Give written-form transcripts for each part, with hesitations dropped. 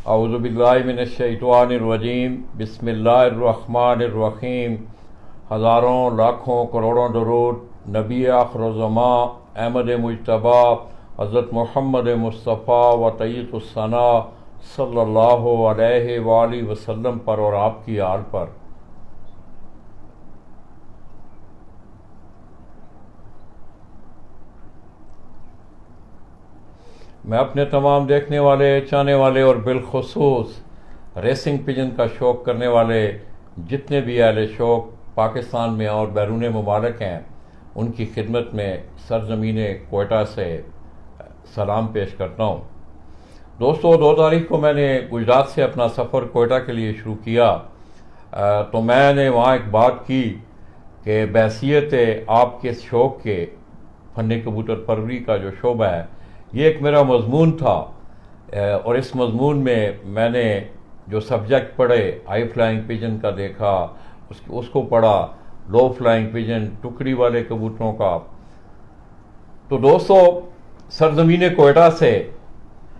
औज़ुबिल्लाहि मिनश्शैतानिर्रजीम बिस्मिल्लाहिर्रहमानिर्रहीम। हज़ारों लाखों करोड़ों दरूद नबी आखिरुज़्ज़मा अहमद मुज्तबा हज़रत मोहम्मद मुस्तफ़ा व तय्यिबुस्सना सल्लल्लाहु अलैहि वालैहि वसल्लम पर और आपकी आल पर। मैं अपने तमाम देखने वाले, चाहने वाले और बिलखुसूस रेसिंग पिजन का शौक़ करने वाले जितने भी अहले शौक़ पाकिस्तान में और बैरून मुमालिक हैं, उनकी खिदमत में सरज़मीन कोयटा से सलाम पेश करता हूँ। दोस्तों, 2 तारीख को मैंने गुजरात से अपना सफ़र कोयटा के लिए शुरू किया, तो मैंने वहाँ एक बात की कि बैसियत आपके शौक़ के फ़न कबूतर परवरी का जो शोबा है, ये एक मेरा मज़मून था और इस मज़मून में मैंने जो सब्जेक्ट पढ़े, हाई फ्लाइंग पिजन का देखा, उसको पढ़ा, लो फ्लाइंग पिजन, टुकड़ी वाले कबूतरों का। तो दोस्तों, सरज़मीन कोयटा से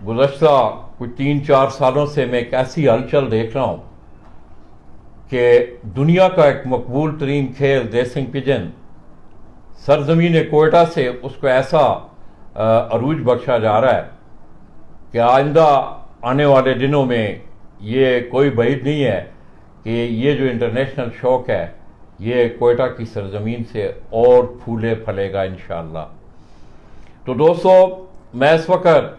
गुज़श्ता कुछ 3-4 सालों से मैं एक ऐसी हलचल देख रहा हूँ कि दुनिया का एक मकबूल तरीन खेल रेसिंग पिजन सरज़मीन कोयटा से उसको ऐसा अरूज बख्शा जा रहा है कि आइंदा आने वाले दिनों में ये कोई बात नहीं है कि ये जो इंटरनेशनल शौक़ है ये कोयटा की सरज़मीन से और फूले फलेगा इंशाअल्लाह। तो दोस्तों, मैं इस वक्त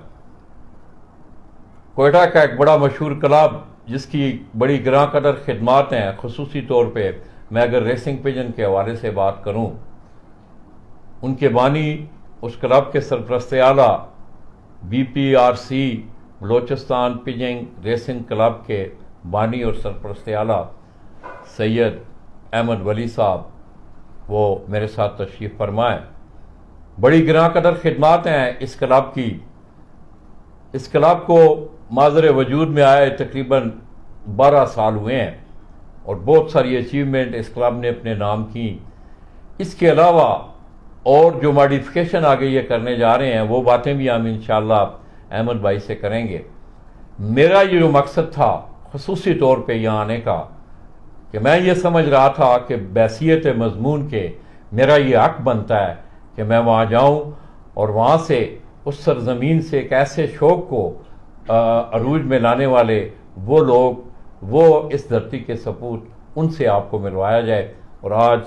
कोयटा का एक बड़ा मशहूर क्लब जिसकी बड़ी गिरां कदर खिदमात हैं, खुसूसी तौर पे मैं अगर रेसिंग पिजन के हवाले से बात करूं, उनके बानी उस क्लब के सरपरस्त आला BPRC बलोचिस्तान पिजिंग रेसिंग क्लब के बानी और सरपरस्त आला सैयद अहमद वली साहब, वो मेरे साथ तशरीफ़ फरमाएँ। बड़ी गिरां कदर खिदमात हैं इस क्लब की। इस क्लब को माज़र वजूद में आए तकरीबन 12 साल हुए हैं और बहुत सारी अचीवमेंट इस क्लब ने अपने नाम की। इसके अलावा और जो मॉडिफिकेशन आगे ये करने जा रहे हैं, वो बातें भी हम इंशाअल्लाह अहमद भाई से करेंगे। मेरा ये जो मकसद था खुसूसी तौर पे यहाँ आने का, कि मैं ये समझ रहा था कि बैसियत मज़मून के मेरा ये हक़ बनता है कि मैं वहाँ जाऊँ और वहाँ से उस सरज़मीन से एक ऐसे शौक़ को अरूज में लाने वाले वो लोग, वो इस धरती के सपूत, उनसे आपको मिलवाया जाए। और आज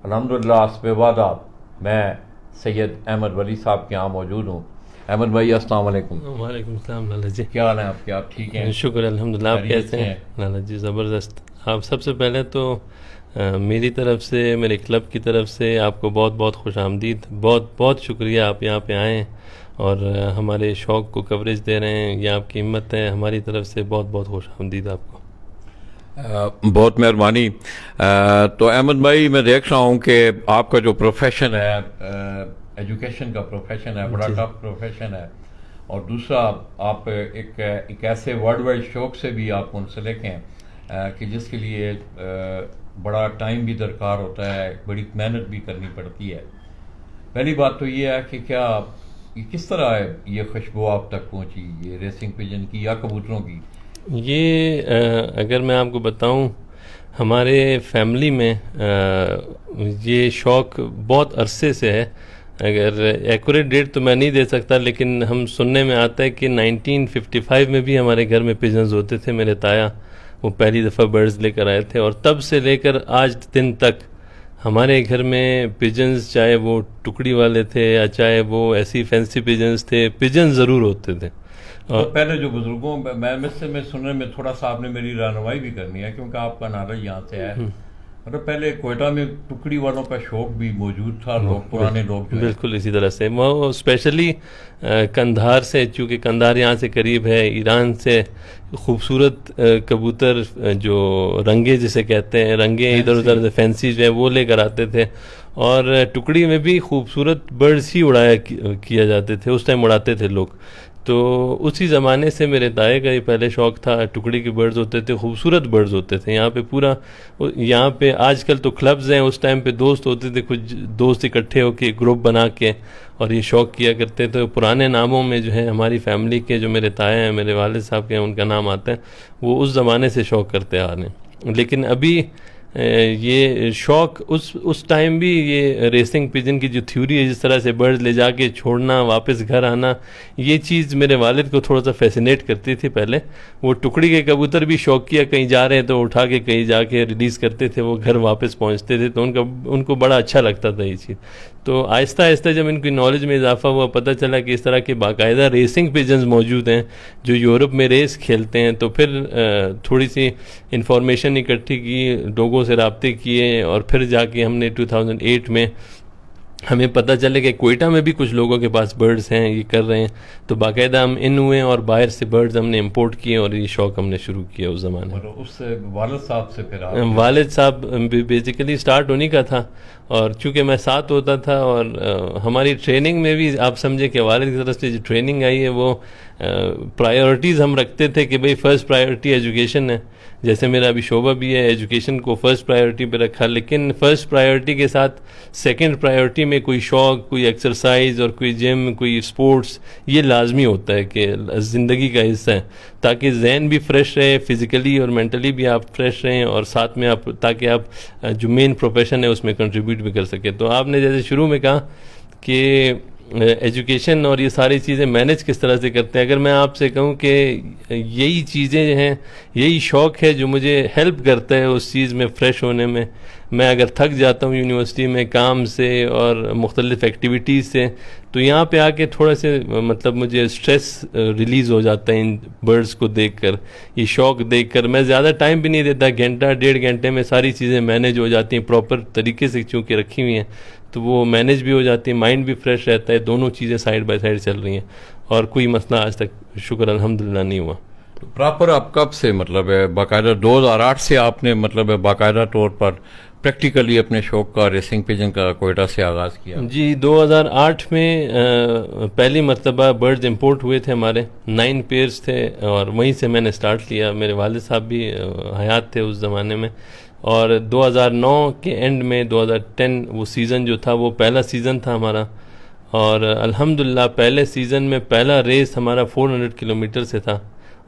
अल्हम्दुलिल्लाह अस्बेवादा मैं सैयद अहमद वली साहब के यहाँ मौजूद हूँ। अहमद भाई, अस्सलाम वालेकुम। वालेकुम सलाम लाला जी, क्या हाल है आपके? आप ठीक हैं? शुक्र अल्हम्दुलिल्लाह। आप कैसे हैं लाला जी? ज़बरदस्त। आप सबसे पहले तो मेरी तरफ से, मेरे क्लब की तरफ से आपको बहुत बहुत खुश आमदीद, बहुत बहुत शुक्रिया आप यहाँ पे आएँ और हमारे शौक़ को कवरेज दे रहे हैं। ये आपकी हिम्मत है, हमारी तरफ से बहुत बहुत खुश आमदीद आपको। बहुत मेहरबानी। तो अहमद भाई, मैं देख रहा हूँ कि आपका जो प्रोफेशन है, एजुकेशन का प्रोफेशन है, बड़ा टफ प्रोफेशन है, और दूसरा आप एक ऐसे वर्ल्ड वाइड शौक़ से भी आप मुंसलिक हैं कि जिसके लिए बड़ा टाइम भी दरकार होता है, बड़ी मेहनत भी करनी पड़ती है। पहली बात तो ये है कि क्या ये किस तरह है ये खुशबू आप तक पहुँची, ये रेसिंग पिजन की या कबूतरों की? ये अगर मैं आपको बताऊं, हमारे फैमिली में ये शौक़ बहुत अरसे से है। अगर एक्यूरेट डेट तो मैं नहीं दे सकता, लेकिन हम सुनने में आता है कि 1955 में भी हमारे घर में पिजन्स होते थे। मेरे ताया वो पहली दफ़ा बर्ड्स लेकर आए थे और तब से लेकर आज दिन तक हमारे घर में पिजन्स, चाहे वो टुकड़ी वाले थे या चाहे वो ऐसी फैंसी पिजन्स थे, पिजन ज़रूर होते थे। तो पहले जो बुजुर्गों मैं सुनने में थोड़ा सा आपने मेरी रहनुमाई भी करनी है, क्योंकि आपका नॉलेज यहाँ से है। मतलब पहले कोयटा में टुकड़ी वालों का शौक भी मौजूद था, लोग पुराने लोग बिल्कुल इसी तरह से, वो स्पेशली कंधार से, चूँकि कंधार यहाँ से करीब है, ईरान से खूबसूरत कबूतर जो रंगे जिसे कहते हैं, रंगे इधर उधर से फैंसी जो है वो लेकर आते थे। और टुकड़ी में भी खूबसूरत बर्ड्स ही उड़ाया किया जाते थे, उस टाइम उड़ाते थे लोग। तो उसी ज़माने से मेरे दाए का ये पहले शौक़ था। टुकड़ी के बर्ड्स होते थे, खूबसूरत बर्ड्स होते थे यहाँ पे पूरा। यहाँ पे आजकल तो क्लब्स हैं, उस टाइम पे दोस्त होते थे, कुछ दोस्त इकट्ठे होके ग्रुप बना के और ये शौक़ किया करते थे। पुराने नामों में जो है हमारी फैमिली के जो मेरे ताए हैं, मेरे वालिद साहब के हैं, उनका नाम आता है, वो उस ज़माने से शौक़ करते आ रहे हैं। लेकिन अभी ये शौक़ उस टाइम भी ये रेसिंग पिजन की जो थ्योरी है, जिस तरह से बर्ड्स ले जाके छोड़ना, वापस घर आना, ये चीज़ मेरे वालिद को थोड़ा सा फैसिनेट करती थी पहले। वो टुकड़ी के कबूतर भी शौक़ किया, कहीं जा रहे हैं तो उठा के कहीं जाके रिलीज़ करते थे, वो घर वापस पहुंचते थे, तो उनको बड़ा अच्छा लगता था ये चीज़। तो आहिस्ता आहिस्ता जब इनकी नॉलेज में इजाफा हुआ, पता चला कि इस तरह के बाकायदा रेसिंग पिजन्स मौजूद हैं जो यूरोप में रेस खेलते हैं। तो फिर थोड़ी सी इंफॉर्मेशन इकट्ठी की, लोगों से रब्ते किए, और फिर जाके हमने 2008 में हमें पता चले कि कोयटा में भी कुछ लोगों के पास बर्ड्स हैं, ये कर रहे हैं। तो बाकायदा हम इन हुए और बाहर से बर्ड्स हमने इंपोर्ट किए और ये शौक़ हमने शुरू किया उस ज़माने में। उससे वालिद साहब से फिर वालिद साहब बेसिकली स्टार्ट उन्हीं का था, और चूँकि मैं साथ होता था, और हमारी ट्रेनिंग में भी आप समझे कि वालिद की तरफ से जो ट्रेनिंग आई है वो प्रायोरिटीज़ हम रखते थे कि भाई फ़र्स्ट प्रायोरिटी एजुकेशन है। जैसे मेरा अभी शोबा भी है, एजुकेशन को फ़र्स्ट प्रायोरिटी पे रखा, लेकिन फ़र्स्ट प्रायोरिटी के साथ सेकंड प्रायोरिटी में कोई शौक़, कोई एक्सरसाइज और कोई जिम, कोई स्पोर्ट्स, ये लाजमी होता है कि ज़िंदगी का हिस्सा है, ताकि जहन भी फ्रेश रहे, फिज़िकली और मेंटली भी आप फ्रेश रहें, और साथ में आप, ताकि आप जो मेन प्रोफेशन है उसमें कंट्रीब्यूट भी कर सकें। तो आपने जैसे शुरू में कहा कि एजुकेशन और ये सारी चीज़ें मैनेज किस तरह से करते हैं, अगर मैं आपसे कहूँ कि यही चीज़ें हैं, यही शौक़ है जो मुझे हेल्प करता है उस चीज़ में फ़्रेश होने में। मैं अगर थक जाता हूँ यूनिवर्सिटी में काम से और मुख्तलिफ़ एक्टिविटीज़ से, तो यहाँ पे आके थोड़ा से मतलब मुझे स्ट्रेस रिलीज़ हो जाता है इन बर्ड्स को देखकर, ये शौक़ देखकर। मैं ज़्यादा टाइम भी नहीं देता, घंटा 1.5 घंटे में सारी चीज़ें मैनेज हो जाती हैं, प्रॉपर तरीके से चूँकि रखी हुई हैं, तो वो मैनेज भी हो जाती है, माइंड भी फ्रेश रहता है, दोनों चीज़ें साइड बाय साइड चल रही हैं, और कोई मसला आज तक शुक्र अल्हम्दुलिल्लाह नहीं हुआ। प्रॉपर आप कब से मतलब है बाकायदा 2008 से आपने मतलब है बाकायदा तौर पर प्रैक्टिकली अपने शौक़ का रेसिंग पिजन का कोयटा से आगाज़ किया? जी, 2008 में पहली मरतबा बर्ड्स इंपोर्ट हुए थे, हमारे 9 पेयर्स थे, और वहीं से मैंने स्टार्ट किया। मेरे वालिद साहब भी हयात थे उस ज़माने में, और 2009 के एंड में 2010 वो सीज़न जो था, वो पहला सीज़न था हमारा, और अल्हम्दुलिल्लाह पहले सीज़न में पहला रेस हमारा 400 किलोमीटर से था,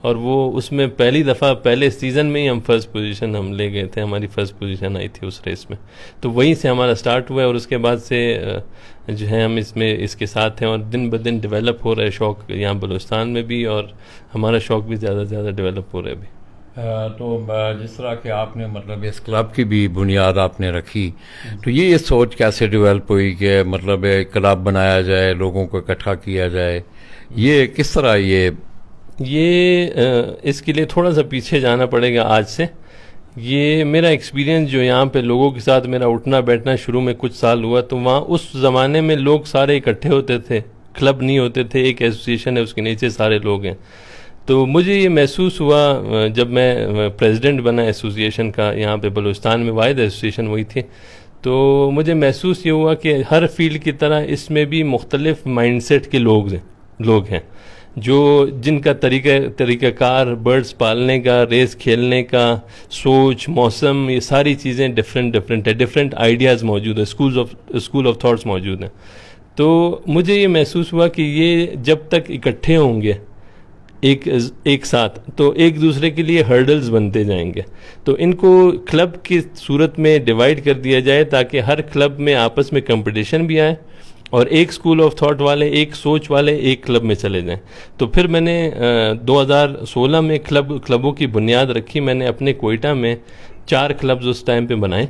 और वो उसमें पहली दफ़ा पहले सीज़न में ही हम फर्स्ट पोजीशन हम ले गए थे, हमारी फ़र्स्ट पोजीशन आई थी उस रेस में। तो वहीं से हमारा स्टार्ट हुआ है, और उसके बाद से जो है हम इसके साथ हैं, और दिन ब दिन डेवलप हो रहा है शौक़ यहाँ बलूचिस्तान में भी, और हमारा शौक़ भी ज़्यादा से ज़्यादा डेवलप हो रहा है अभी। तो जिस तरह के आपने मतलब इस क्लब की भी बुनियाद आपने रखी, तो ये सोच कैसे डेवलप हुई कि मतलब क्लब बनाया जाए, लोगों को इकट्ठा किया जाए, ये किस तरह ये इसके लिए थोड़ा सा पीछे जाना पड़ेगा आज से। ये मेरा एक्सपीरियंस जो यहाँ पे लोगों के साथ मेरा उठना बैठना शुरू में कुछ साल हुआ, तो वहाँ उस ज़माने में लोग सारे इकट्ठे होते थे, क्लब नहीं होते थे, एक एसोसिएशन है उसके नीचे सारे लोग हैं। तो मुझे ये महसूस हुआ जब मैं प्रेसिडेंट बना एसोसिएशन का, यहाँ पे बलूचिस्तान में वाहिद एसोसिएशन वही थी, तो मुझे महसूस ये हुआ कि हर फील्ड की तरह इसमें भी मुख्तलिफ माइंडसेट के लोग हैं जो जिनका तरीक़ाकार बर्ड्स पालने का, रेस खेलने का, सोच, मौसम, ये सारी चीज़ें डिफरेंट है, डिफरेंट आइडियाज़ मौजूद है, स्कूल ऑफ थॉट्स मौजूद हैं। तो मुझे ये महसूस हुआ कि ये जब तक इकट्ठे होंगे एक साथ, तो एक दूसरे के लिए हर्डल्स बनते जाएंगे। तो इनको क्लब की सूरत में डिवाइड कर दिया जाए, ताकि हर क्लब में आपस में कंपटीशन भी आए, और एक स्कूल ऑफ थॉट वाले, एक सोच वाले एक क्लब में चले जाएं। तो फिर मैंने 2016 में क्लबों की बुनियाद रखी। मैंने अपने कोयटा में 4 क्लब्स उस टाइम पे बनाए।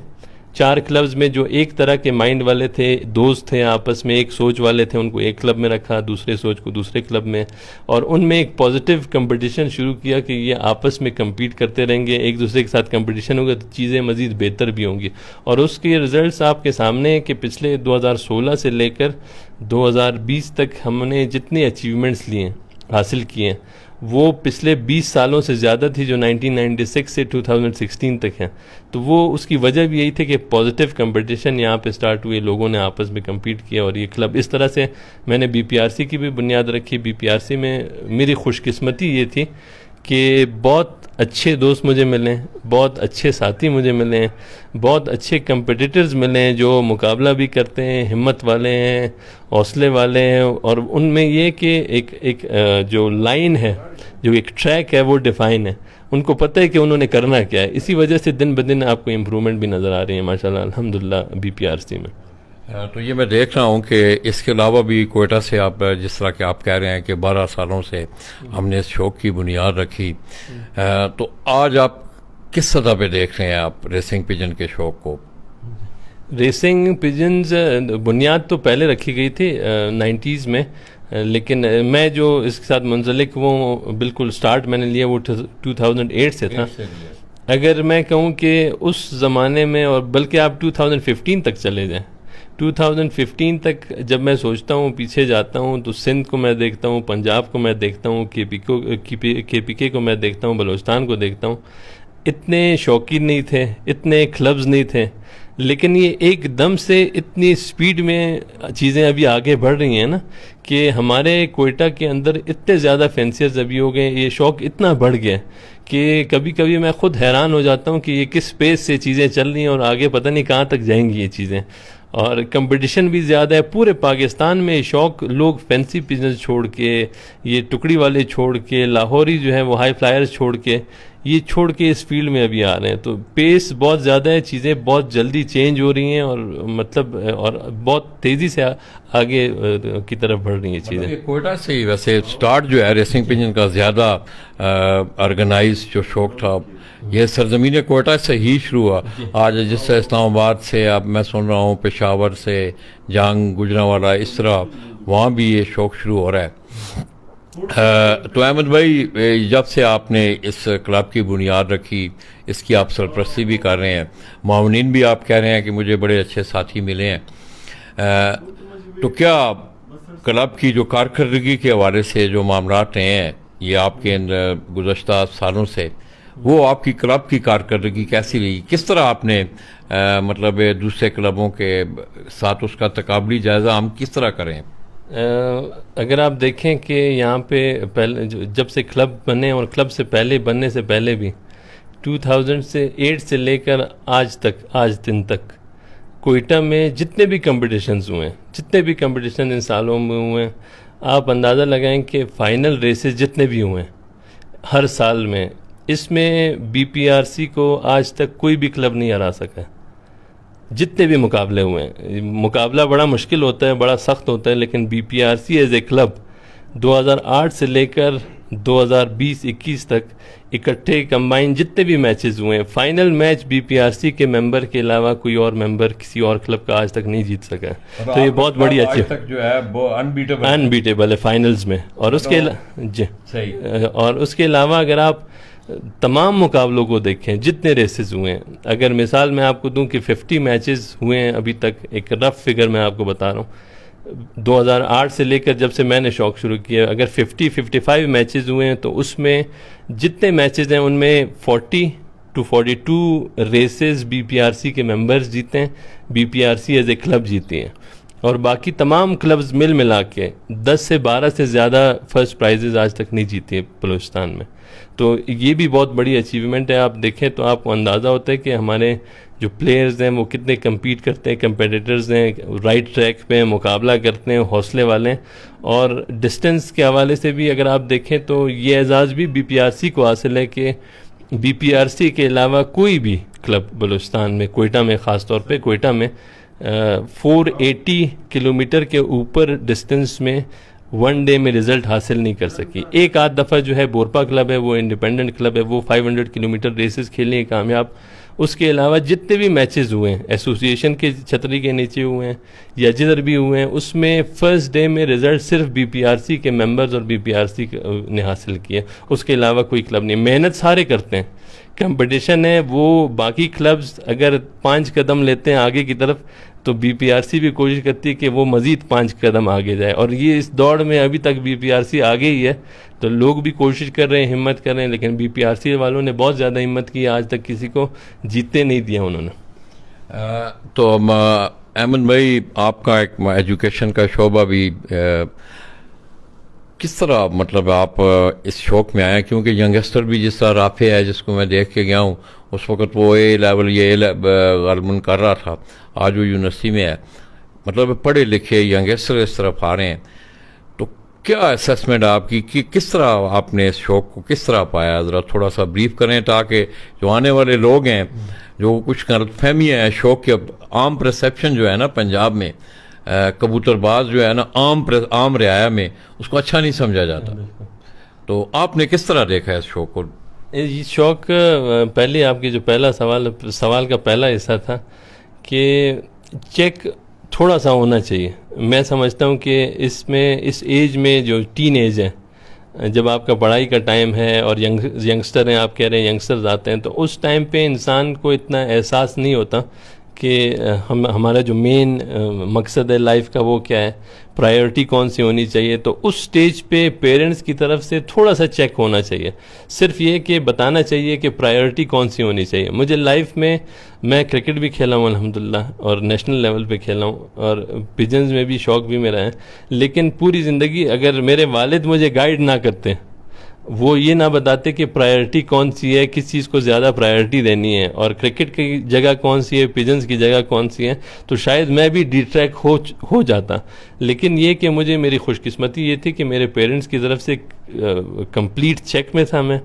4 क्लब्स में जो एक तरह के माइंड वाले थे, दोस्त थे आपस में, एक सोच वाले थे, उनको एक क्लब में रखा, दूसरे सोच को दूसरे क्लब में, और उनमें एक पॉजिटिव कंपटीशन शुरू किया कि ये आपस में compete करते रहेंगे, एक दूसरे के साथ कंपटीशन होगा तो चीज़ें मज़ीद बेहतर भी होंगी। और उसके रिज़ल्ट्स आपके सामने हैं कि पिछले 2016 से लेकर 2020 तक हमने जितने अचीवमेंट्स लिए हासिल किए हैं, वो पिछले 20 सालों से ज़्यादा थी, जो 1996 से 2016 तक है। तो वो उसकी वजह भी यही थी कि पॉजिटिव कंपटीशन यहाँ पे स्टार्ट हुए, लोगों ने आपस में कम्पीट किया और ये क्लब इस तरह से मैंने BPRC की भी बुनियाद रखी। BPRC में मेरी खुशकिस्मती ये थी कि बहुत अच्छे दोस्त मुझे मिले, बहुत अच्छे साथी मुझे मिले, बहुत अच्छे कंपटीटर्स मिले हैं जो मुकाबला भी करते हैं, हिम्मत वाले हैं, हौसले वाले हैं। और उनमें ये कि एक जो लाइन है, जो एक ट्रैक है वो डिफ़ाइन है, उनको पता है कि उन्होंने करना क्या है। इसी वजह से दिन ब दिन आपको इम्प्रूवमेंट भी नज़र आ रही है माशाल्लाह अल्हम्दुलिल्लाह BPRC में। तो ये मैं देख रहा हूँ कि इसके अलावा भी कोयटा से आप जिस तरह के आप कह रहे हैं कि 12 सालों से हमने इस शौक़ की बुनियाद रखी, तो आज आप किस सतह पे देख रहे हैं आप रेसिंग पिजन के शौक़ को? रेसिंग पिजन्स बुनियाद तो पहले रखी गई थी 90s में, लेकिन मैं जो इसके साथ मुंसलिक वो बिल्कुल स्टार्ट मैंने लिया वो 2008 से था। अगर मैं कहूँ कि उस ज़माने में, और बल्कि आप 2015 तक चले जाएं, 2015 तक जब मैं सोचता हूँ, पीछे जाता हूँ, तो सिंध को मैं देखता हूँ, पंजाब को मैं देखता हूँ, KPK को मैं देखता हूँ, बलूचिस्तान को देखता हूँ। इतने शौकीन नहीं थे, इतने क्लब्स नहीं थे, लेकिन ये एकदम से इतनी स्पीड में चीज़ें अभी आगे बढ़ रही हैं ना कि हमारे कोयटा के अंदर इतने ज़्यादा फेंसियर्स अभी हो गए, ये शौक़ इतना बढ़ गया कि कभी कभी मैं खुद हैरान हो जाता हूँ कि ये किस स्पेस से चीज़ें चल रही हैं और आगे पता नहीं कहाँ तक जाएंगी ये चीज़ें। और कंपटीशन भी ज़्यादा है पूरे पाकिस्तान में। शौक़ लोग फैंसी बिजनेस छोड़ के, ये टुकड़ी वाले छोड़ के, लाहौरी जो है वो हाई फ्लायर्स छोड़ के, ये छोड़ के इस फील्ड में अभी आ रहे हैं। तो पेस बहुत ज़्यादा है, चीज़ें बहुत जल्दी चेंज हो रही हैं और मतलब और बहुत तेज़ी से आगे की तरफ बढ़ रही हैं चीज़ें। मतलब कोयटा से ही वैसे स्टार्ट जो है रेसिंग पिजन का ज़्यादा ऑर्गेनाइज जो शौक़ था, ये सरजमीन कोयटा से ही शुरू हुआ। आज जिससे इस्लामाबाद से, अब मैं सुन रहा हूँ पेशावर से, जंग, गुजरांवाला, इस तरह वहाँ भी ये शौक़ शुरू हो रहा है। तो अहमद भाई, जब से आपने इस क्लब की बुनियाद रखी, इसकी आप सरपरस्ती भी कर रहे हैं, मावनीन भी आप कह रहे हैं कि मुझे बड़े अच्छे साथी मिले हैं, तो क्या क्लब की जो कारकर्दगी के हवाले से जो मामलात रहे हैं ये आपके गुज़श्ता सालों से, वो आपकी क्लब की कारकर्दगी कैसी रही? किस तरह आपने मतलब दूसरे क्लबों के साथ उसका तकाबली जायज़ा हम किस तरह करें? अगर आप देखें कि यहाँ पे पहले जब से क्लब बने और क्लब से पहले बनने से पहले भी 2008 से लेकर आज तक, आज दिन तक कोयटा में जितने भी कंपटीशंस हुए हैं, जितने भी कंपटीशन इन सालों में हुए हैं, आप अंदाज़ा लगाएं कि फ़ाइनल रेसेस जितने भी हुए हैं हर साल में, इसमें BPRC को आज तक कोई भी क्लब नहीं हरा सका। जितने भी मुकाबले हुए हैं, मुकाबला बड़ा मुश्किल होता है, बड़ा सख्त होता है, लेकिन BPRC एज ए क्लब 2008 से लेकर 2020-21 तक इकट्ठे कंबाइन जितने भी मैचेस हुए हैं, फाइनल मैच BPRC के मेंबर के अलावा कोई और मेंबर किसी और क्लब का आज तक नहीं जीत सका है। तो ये बहुत बड़ी अच्छी तक जो है वो अनबीटेबल है फाइनल्स में। और उसके जी सही, और उसके अलावा अगर आप तमाम मुकाबलों को देखें, जितने रेसेस हुए हैं, अगर मिसाल मैं आपको दूं कि 50 मैचेस हुए हैं अभी तक, एक रफ फिगर मैं आपको बता रहा हूँ, 2008 से लेकर जब से मैंने शौक़ शुरू किया, अगर 50-55 मैचेस हुए हैं तो उसमें जितने मैचेस हैं उनमें 40 to 42 रेसेस BPRC के मेंबर्स जीते हैं, BPRC एज ए क्लब जीती हैं, और बाकी तमाम क्लब्स मिल मिला के 10 से 12 से ज़्यादा फर्स्ट प्राइजेज़ आज तक नहीं जीते बलूचिस्तान में। तो ये भी बहुत बड़ी अचीवमेंट है। आप देखें तो आपको अंदाज़ा होता है कि हमारे जो प्लेयर्स हैं वो कितने कम्पीट करते हैं, कंपेटिटर्स हैं, राइट ट्रैक पे मुकाबला करते हैं, हौसले वाले हैं। और डिस्टेंस के हवाले से भी अगर आप देखें तो ये एजाज़ भी BPRC को हासिल है कि BPRC के अलावा कोई भी क्लब बलूचिस्तान में, कोयटा में, ख़ास तौर पे कोयटा में 480 किलोमीटर के ऊपर डिस्टेंस में वन डे में रिजल्ट हासिल नहीं कर सकी। एक आध दफ़ा जो है बोरपा क्लब है, वो इंडिपेंडेंट क्लब है, वो 500 किलोमीटर रेसेस खेलने कामयाब। उसके अलावा जितने भी मैचेस हुए हैं एसोसिएशन के छतरी के नीचे हुए हैं या जिधर भी हुए हैं, उसमें फर्स्ट डे में रिजल्ट सिर्फ BPRC के मेंबर्स और BPRC ने हासिल किया, उसके अलावा कोई क्लब नहीं। मेहनत सारे करते हैं, कंपटीशन है वो, बाकी क्लब्स अगर 5 कदम लेते हैं आगे की तरफ तो बीपीआरसी भी कोशिश करती है कि वो मज़ीद 5 कदम आगे जाए, और ये इस दौड़ में अभी तक बीपीआरसी आगे ही है। तो लोग भी कोशिश कर रहे हैं, हिम्मत कर रहे हैं, लेकिन बीपीआरसी वालों ने बहुत ज़्यादा हिम्मत की, आज तक किसी को जीतने नहीं दिया उन्होंने। तो अहमद भाई, आपका एक एजुकेशन का शोबा भी किस तरह, मतलब आप इस शौक में आए? क्योंकि यंगस्टर भी जिस तरह राफे है, जिसको मैं देख के गया हूँ, उस वक्त वो ए लेवल गालमन कर रहा था, आज वो यूनिवर्सिटी में है। मतलब पढ़े लिखे यंगस्टर इस तरफ आ रहे हैं, तो क्या असेसमेंट आपकी कि किस तरह आपने इस शौक को किस तरह पाया? ज़रा थोड़ा सा ब्रीफ करें, ताकि जो आने वाले लोग हैं, जो कुछ गलतफहमियाँ हैं शौक के, आम परसेप्शन जो है ना पंजाब में, कबूतरबाज जो है ना आम रियाया में, उसको अच्छा नहीं समझा जाता। तो आपने किस तरह देखा है इस शौक को? ये शौक, पहले आपके जो पहला सवाल का पहला हिस्सा था कि चेक थोड़ा सा होना चाहिए। मैं समझता हूँ कि इसमें इस एज में जो टीन एज है, जब आपका पढ़ाई का टाइम है और यंगस्टर हैं, आप कह रहे हैं यंगस्टर्स आते हैं, तो उस टाइम पे इंसान को इतना एहसास नहीं होता कि हमारा जो मेन मकसद है लाइफ का वो क्या है, प्रायोरिटी कौन सी होनी चाहिए। तो उस स्टेज पे पेरेंट्स की तरफ से थोड़ा सा चेक होना चाहिए, सिर्फ ये कि बताना चाहिए कि प्रायोरिटी कौन सी होनी चाहिए। मुझे लाइफ में, मैं क्रिकेट भी खेला हूँ अल्हम्दुलिल्लाह, और नेशनल लेवल पे खेला हूँ, और पिजन्स में भी शौक भी मेरा है, लेकिन पूरी ज़िंदगी अगर मेरे वालिद मुझे गाइड ना करते, वो ये ना बताते कि प्रायोरिटी कौन सी है, किस चीज़ को ज़्यादा प्रायोरिटी देनी है, और क्रिकेट की जगह कौन सी है, पिजन्स की जगह कौन सी है, तो शायद मैं भी डिट्रैक्ट हो जाता। लेकिन ये कि मुझे, मेरी खुशकिस्मती ये थी कि मेरे पेरेंट्स की तरफ से कंप्लीट चेक में था मैं,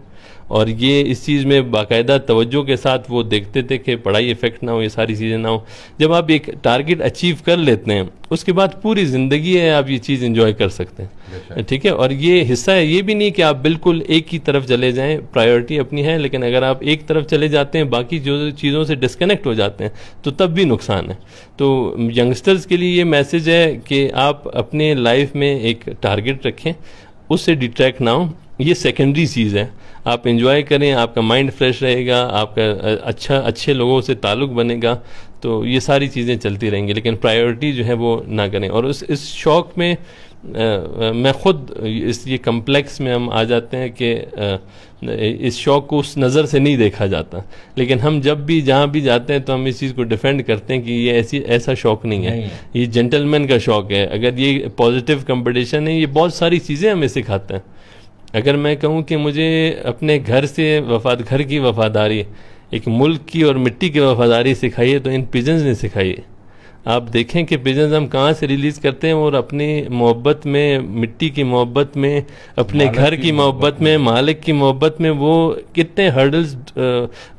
और ये इस चीज़ में बाकायदा तवज्जो के साथ वो देखते थे कि पढ़ाई इफेक्ट ना हो, ये सारी चीज़ें ना हो। जब आप एक टारगेट अचीव कर लेते हैं, उसके बाद पूरी ज़िंदगी है आप ये चीज़ एंजॉय कर सकते हैं, ठीक है। और ये हिस्सा है, ये भी नहीं कि आप बिल्कुल एक ही तरफ चले जाएं, प्रायोरिटी अपनी है, लेकिन अगर आप एक तरफ चले जाते हैं, बाकी जो चीज़ों से डिस्कनेक्ट हो जाते हैं, तो तब भी नुकसान है। तो यंगस्टर्स के लिए ये मैसेज है कि आप अपने लाइफ में एक टारगेट रखें, उससे डिट्रैक्ट ना हो, ये सेकेंडरी चीज़ है। आप एंजॉय करें, आपका माइंड फ्रेश रहेगा, आपका अच्छे लोगों से ताल्लुक़ बनेगा, तो ये सारी चीज़ें चलती रहेंगी, लेकिन प्रायोरिटी जो है वो ना करें। और इस शौक़ में मैं ख़ुद ये कम्प्लेक्स में हम आ जाते हैं कि इस शौक़ को उस नज़र से नहीं देखा जाता, लेकिन हम जब भी जहाँ भी जाते हैं तो हम इस चीज़ को डिफेंड करते हैं कि ये ऐसा शौक़ नहीं है, ये जेंटलमैन का शौक़ है। अगर ये पॉजिटिव कंपटीशन है, ये बहुत सारी चीज़ें हमें सिखाते हैं। अगर मैं कहूँ कि मुझे अपने घर घर की वफ़ादारी, एक मुल्क की और मिट्टी की वफ़ादारी सिखाई है, तो इन पिजन्स ने सिखाई है। आप देखें कि पिजन्स हम कहाँ से रिलीज़ करते हैं, और अपनी मोहब्बत में, मिट्टी की मोहब्बत में, अपने घर की मोहब्बत में, मालिक की मोहब्बत में, वो कितने हर्डल्स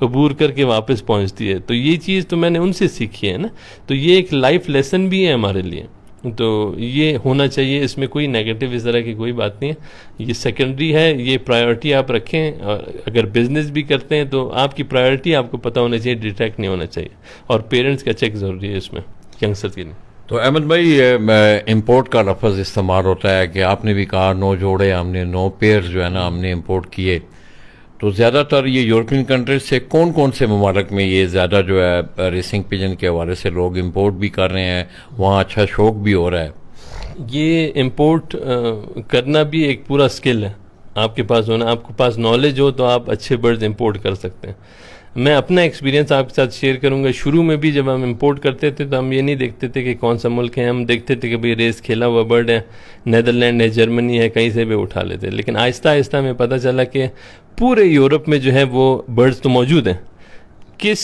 अबूर करके वापस पहुँचती है। तो ये चीज़ तो मैंने उनसे सीखी है ना, तो ये एक लाइफ लेसन भी है हमारे लिए। तो ये होना चाहिए, इसमें कोई नेगेटिव इस तरह की कोई बात नहीं है, ये सेकेंडरी है, ये प्रायोरिटी आप रखें। और अगर बिजनेस भी करते हैं तो आपकी प्रायोरिटी आपको पता होना चाहिए, डिट्रैक्ट नहीं होना चाहिए, और पेरेंट्स का चेक ज़रूरी है इसमें यंगस्टर्स के लिए। तो अहमद भाई, इम्पोर्ट का लफ्ज़ इस्तेमाल होता है कि आपने भी कहा 9 जोड़े हमने, 9 पेयर जो है ना हमने इम्पोर्ट किए, तो ज़्यादातर ये यूरोपियन कंट्रीज से कौन कौन से ममालिक में ये ज़्यादा जो है रेसिंग पिजन के हवाले से लोग इम्पोर्ट भी कर रहे हैं, वहाँ अच्छा शौक भी हो रहा है? ये इम्पोर्ट करना भी एक पूरा स्किल है, आपके पास होना, आपके पास नॉलेज हो तो आप अच्छे बर्ड्स इम्पोर्ट कर सकते हैं। मैं अपना एक्सपीरियंस आपके साथ शेयर करूंगा। शुरू में भी जब हम इंपोर्ट करते थे तो हम ये नहीं देखते थे कि कौन सा मुल्क है, हम देखते थे कि भाई रेस खेला हुआ बर्ड है, नेदरलैंड है, जर्मनी है, कहीं से भी उठा लेते। लेकिन आहिस्ता आहिस्ता हमें पता चला कि पूरे यूरोप में जो है वो बर्ड्स तो मौजूद हैं, किस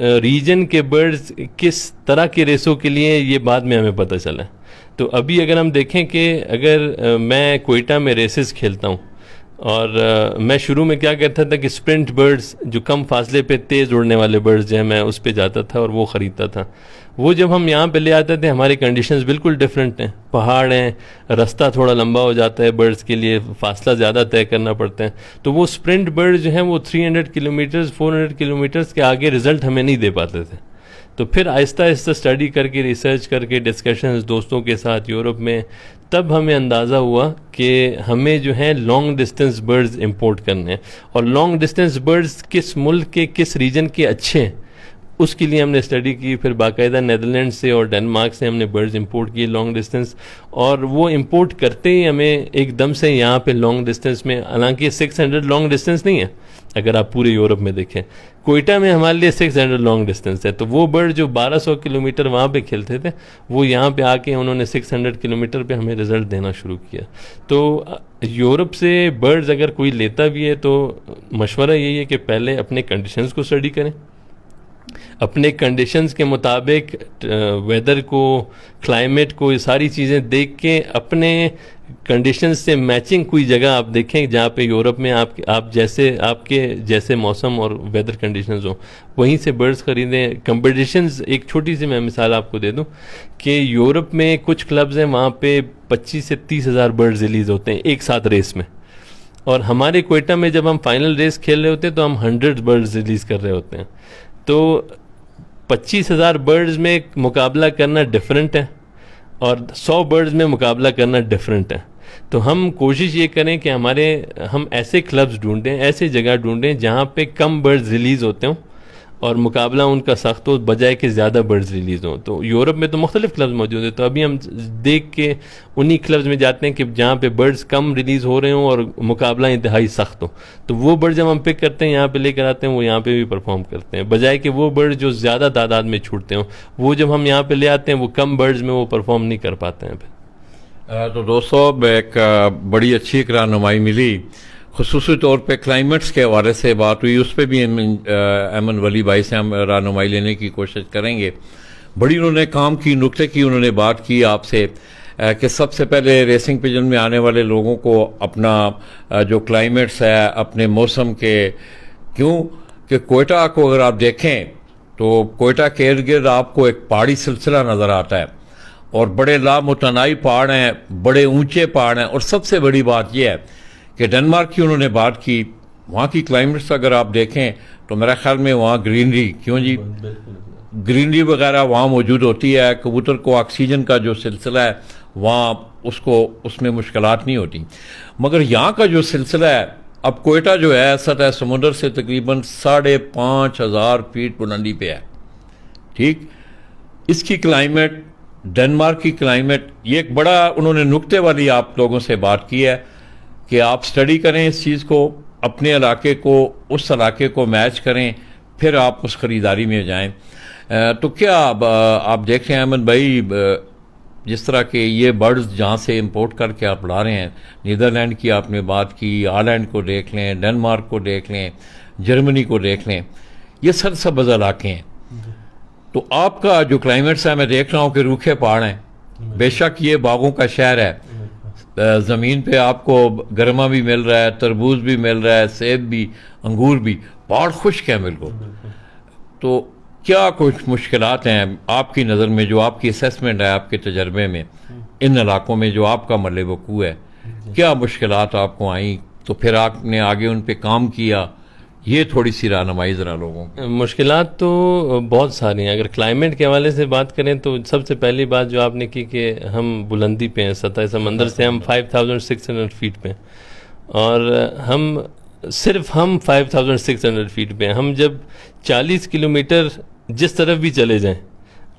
रीजन के बर्ड्स किस तरह के रेसों के लिए, ये बाद में हमें पता चला। तो अभी अगर हम देखें कि अगर मैं कोयटा में रेसेस खेलता हूँ और मैं शुरू में क्या करता था कि स्प्रिंट बर्ड्स जो कम फासले पे तेज़ उड़ने वाले बर्ड्स जो हैं मैं उस पे जाता था और वो ख़रीदता था। वो जब हम यहाँ पे ले आते थे हमारी कंडीशंस बिल्कुल डिफरेंट हैं, पहाड़ हैं, रास्ता थोड़ा लंबा हो जाता है बर्ड्स के लिए, फासला ज़्यादा तय करना पड़ता है। तो वो स्प्रिंट बर्ड जो हैं वो 300 किलोमीटर्स 400 किलोमीटर्स के आगे रिज़ल्ट हमें नहीं दे पाते थे। तो फिर आहिस्ता आहिस्ता स्टडी करके, रिसर्च करके, डिस्कशंस दोस्तों के साथ यूरोप में, तब हमें अंदाज़ा हुआ कि हमें जो है लॉन्ग डिस्टेंस बर्ड्स इंपोर्ट करने हैं। और लॉन्ग डिस्टेंस बर्ड्स किस मुल्क के किस रीजन के अच्छे हैं उसके लिए हमने स्टडी की, फिर बाकायदा नीदरलैंड से और डेनमार्क से हमने बर्ड्स इंपोर्ट किए लॉन्ग डिस्टेंस, और वो इंपोर्ट करते ही हमें एकदम से यहाँ पे लॉन्ग डिस्टेंस में, हालांकि 600 लॉन्ग डिस्टेंस नहीं है अगर आप पूरे यूरोप में देखें, कोयटा में हमारे लिए 600 लॉन्ग डिस्टेंस है। तो वो बर्ड जो 1200 किलोमीटर वहाँ पे खेलते थे, वो यहाँ पे आके उन्होंने 600 किलोमीटर पे हमें रिजल्ट देना शुरू किया। तो यूरोप से बर्ड्स अगर कोई लेता भी है तो मशवरा यही है कि पहले अपने कंडीशंस को स्टडी करें, अपने कंडीशंस के मुताबिक वेदर को, क्लाइमेट को, ये सारी चीज़ें देख के अपने कंडीशंस से मैचिंग कोई जगह आप देखें जहाँ पे यूरोप में आप जैसे आपके जैसे मौसम और वेदर कंडीशंस हो, वहीं से बर्ड्स खरीदें। कंपटीशंस, एक छोटी सी मैं मिसाल आपको दे दूं कि यूरोप में कुछ क्लब्स हैं वहाँ पे 25 से 30 हज़ार बर्ड्स रिलीज होते हैं एक साथ रेस में, और हमारे कोयटा में जब हम फाइनल रेस खेल रहे होते हैं तो हम 100 बर्ड्स रिलीज कर रहे होते हैं। तो 25,000 बर्ड्स में मुकाबला करना डिफरेंट है और 100 बर्ड्स में मुकाबला करना डिफरेंट है। तो हम कोशिश ये करें कि हम ऐसे क्लब्स ढूंढें, ऐसे जगह ढूंढें जहाँ पे कम बर्ड्स रिलीज़ होते हों और मुकाबला उनका सख्त हो, बजाय कि ज़्यादा बर्ड्स रिलीज़ हों। तो यूरोप में तो मुख्तलिफ क्लब्स मौजूद हैं, तो अभी हम देख के उन्हीं क्लब्स में जाते हैं कि जहाँ पे बर्ड्स कम रिलीज़ हो रहे हों और मुकाबला इंतहाई सख्त हो, तो वो बर्ड जब हम पिक करते हैं यहाँ पे लेकर आते हैं, वो यहाँ पे भी परफॉर्म करते हैं, बजाय कि वो बर्ड जो ज़्यादा तादाद में छूटते हों, वो जब हम यहाँ पे ले आते हैं वो कम बर्ड्स में वो परफॉर्म नहीं कर पाते हैं। तो दोस्तों, एक बड़ी अच्छी एक रहनुमाई मिली, खुसूसी तौर पे क्लाइमेट्स के हवाले से बात हुई, उस पर भी अमन वली भाई से हम रहनुमाई लेने की कोशिश करेंगे। बड़ी उन्होंने काम की, नुक्ते की उन्होंने बात की आपसे कि सबसे पहले रेसिंग पिजन में आने वाले लोगों को अपना जो क्लाइमेट्स है, अपने मौसम के, क्यों कि कोयटा को अगर आप देखें तो कोयटा के इर्द गिर्द आपको एक पहाड़ी सिलसिला नज़र आता है और बड़े लामुतनाई पहाड़ हैं, बड़े ऊंचे पहाड़ हैं, और सबसे बड़ी बात यह है कि डेनमार्क की उन्होंने बात की, वहाँ की क्लाइमेट्स अगर आप देखें तो मेरा ख्याल में वहाँ ग्रीनरी, क्यों जी, ग्रीनरी वगैरह वहाँ मौजूद होती है। कबूतर को ऑक्सीजन का जो सिलसिला है वहाँ उसमें मुश्किलात नहीं होती। मगर यहाँ का जो सिलसिला है, अब कोयटा जो है सतह समुद्र से तकरीबन 5,500 फीट बुलंदी पे है, ठीक। इसकी क्लाइमेट, डेनमार्क की क्लाइमेट, ये एक बड़ा उन्होंने नुक्ते वाली आप लोगों से बात की है कि आप स्टडी करें इस चीज़ को, अपने इलाके को उस इलाके को मैच करें, फिर आप उस ख़रीदारी में जाएं। तो क्या आप देख रहे हैं अमन भाई, जिस तरह के ये बर्ड्स जहाँ से इंपोर्ट करके आप ला रहे हैं, नीदरलैंड की आपने बात की, आयरलैंड को देख लें, डेनमार्क को देख लें, जर्मनी को देख लें, ये सरसब्ज़ इलाके हैं। तो आपका जो क्लाइमेट्स है, मैं देख रहा हूँ कि रूखे पहाड़ हैं, बेशक ये बागों का शहर है, ज़मीन पे आपको गर्मा भी मिल रहा है, तरबूज भी मिल रहा है, सेब भी, अंगूर भी, पहाड़ खुश्क है बिल्कुल। तो क्या कुछ मुश्किलात हैं आपकी नज़र में, जो आपकी असेसमेंट है आपके तजर्बे में, इन इलाकों में जो आपका मल्ले वकू है, क्या मुश्किलात आपको आई, तो फिर आपने आगे उन पे काम किया, ये थोड़ी सी रहनुमाई ज़रा लोगों की। मुश्किलात तो बहुत सारी हैं। अगर क्लाइमेट के हवाले से बात करें तो सबसे पहली बात जो आपने की कि हम बुलंदी पे हैं, सतह समंदर से हम 5,600 फीट पे हैं, और हम 5,600 फीट पे हैं। हम जब 40 किलोमीटर जिस तरफ भी चले जाएं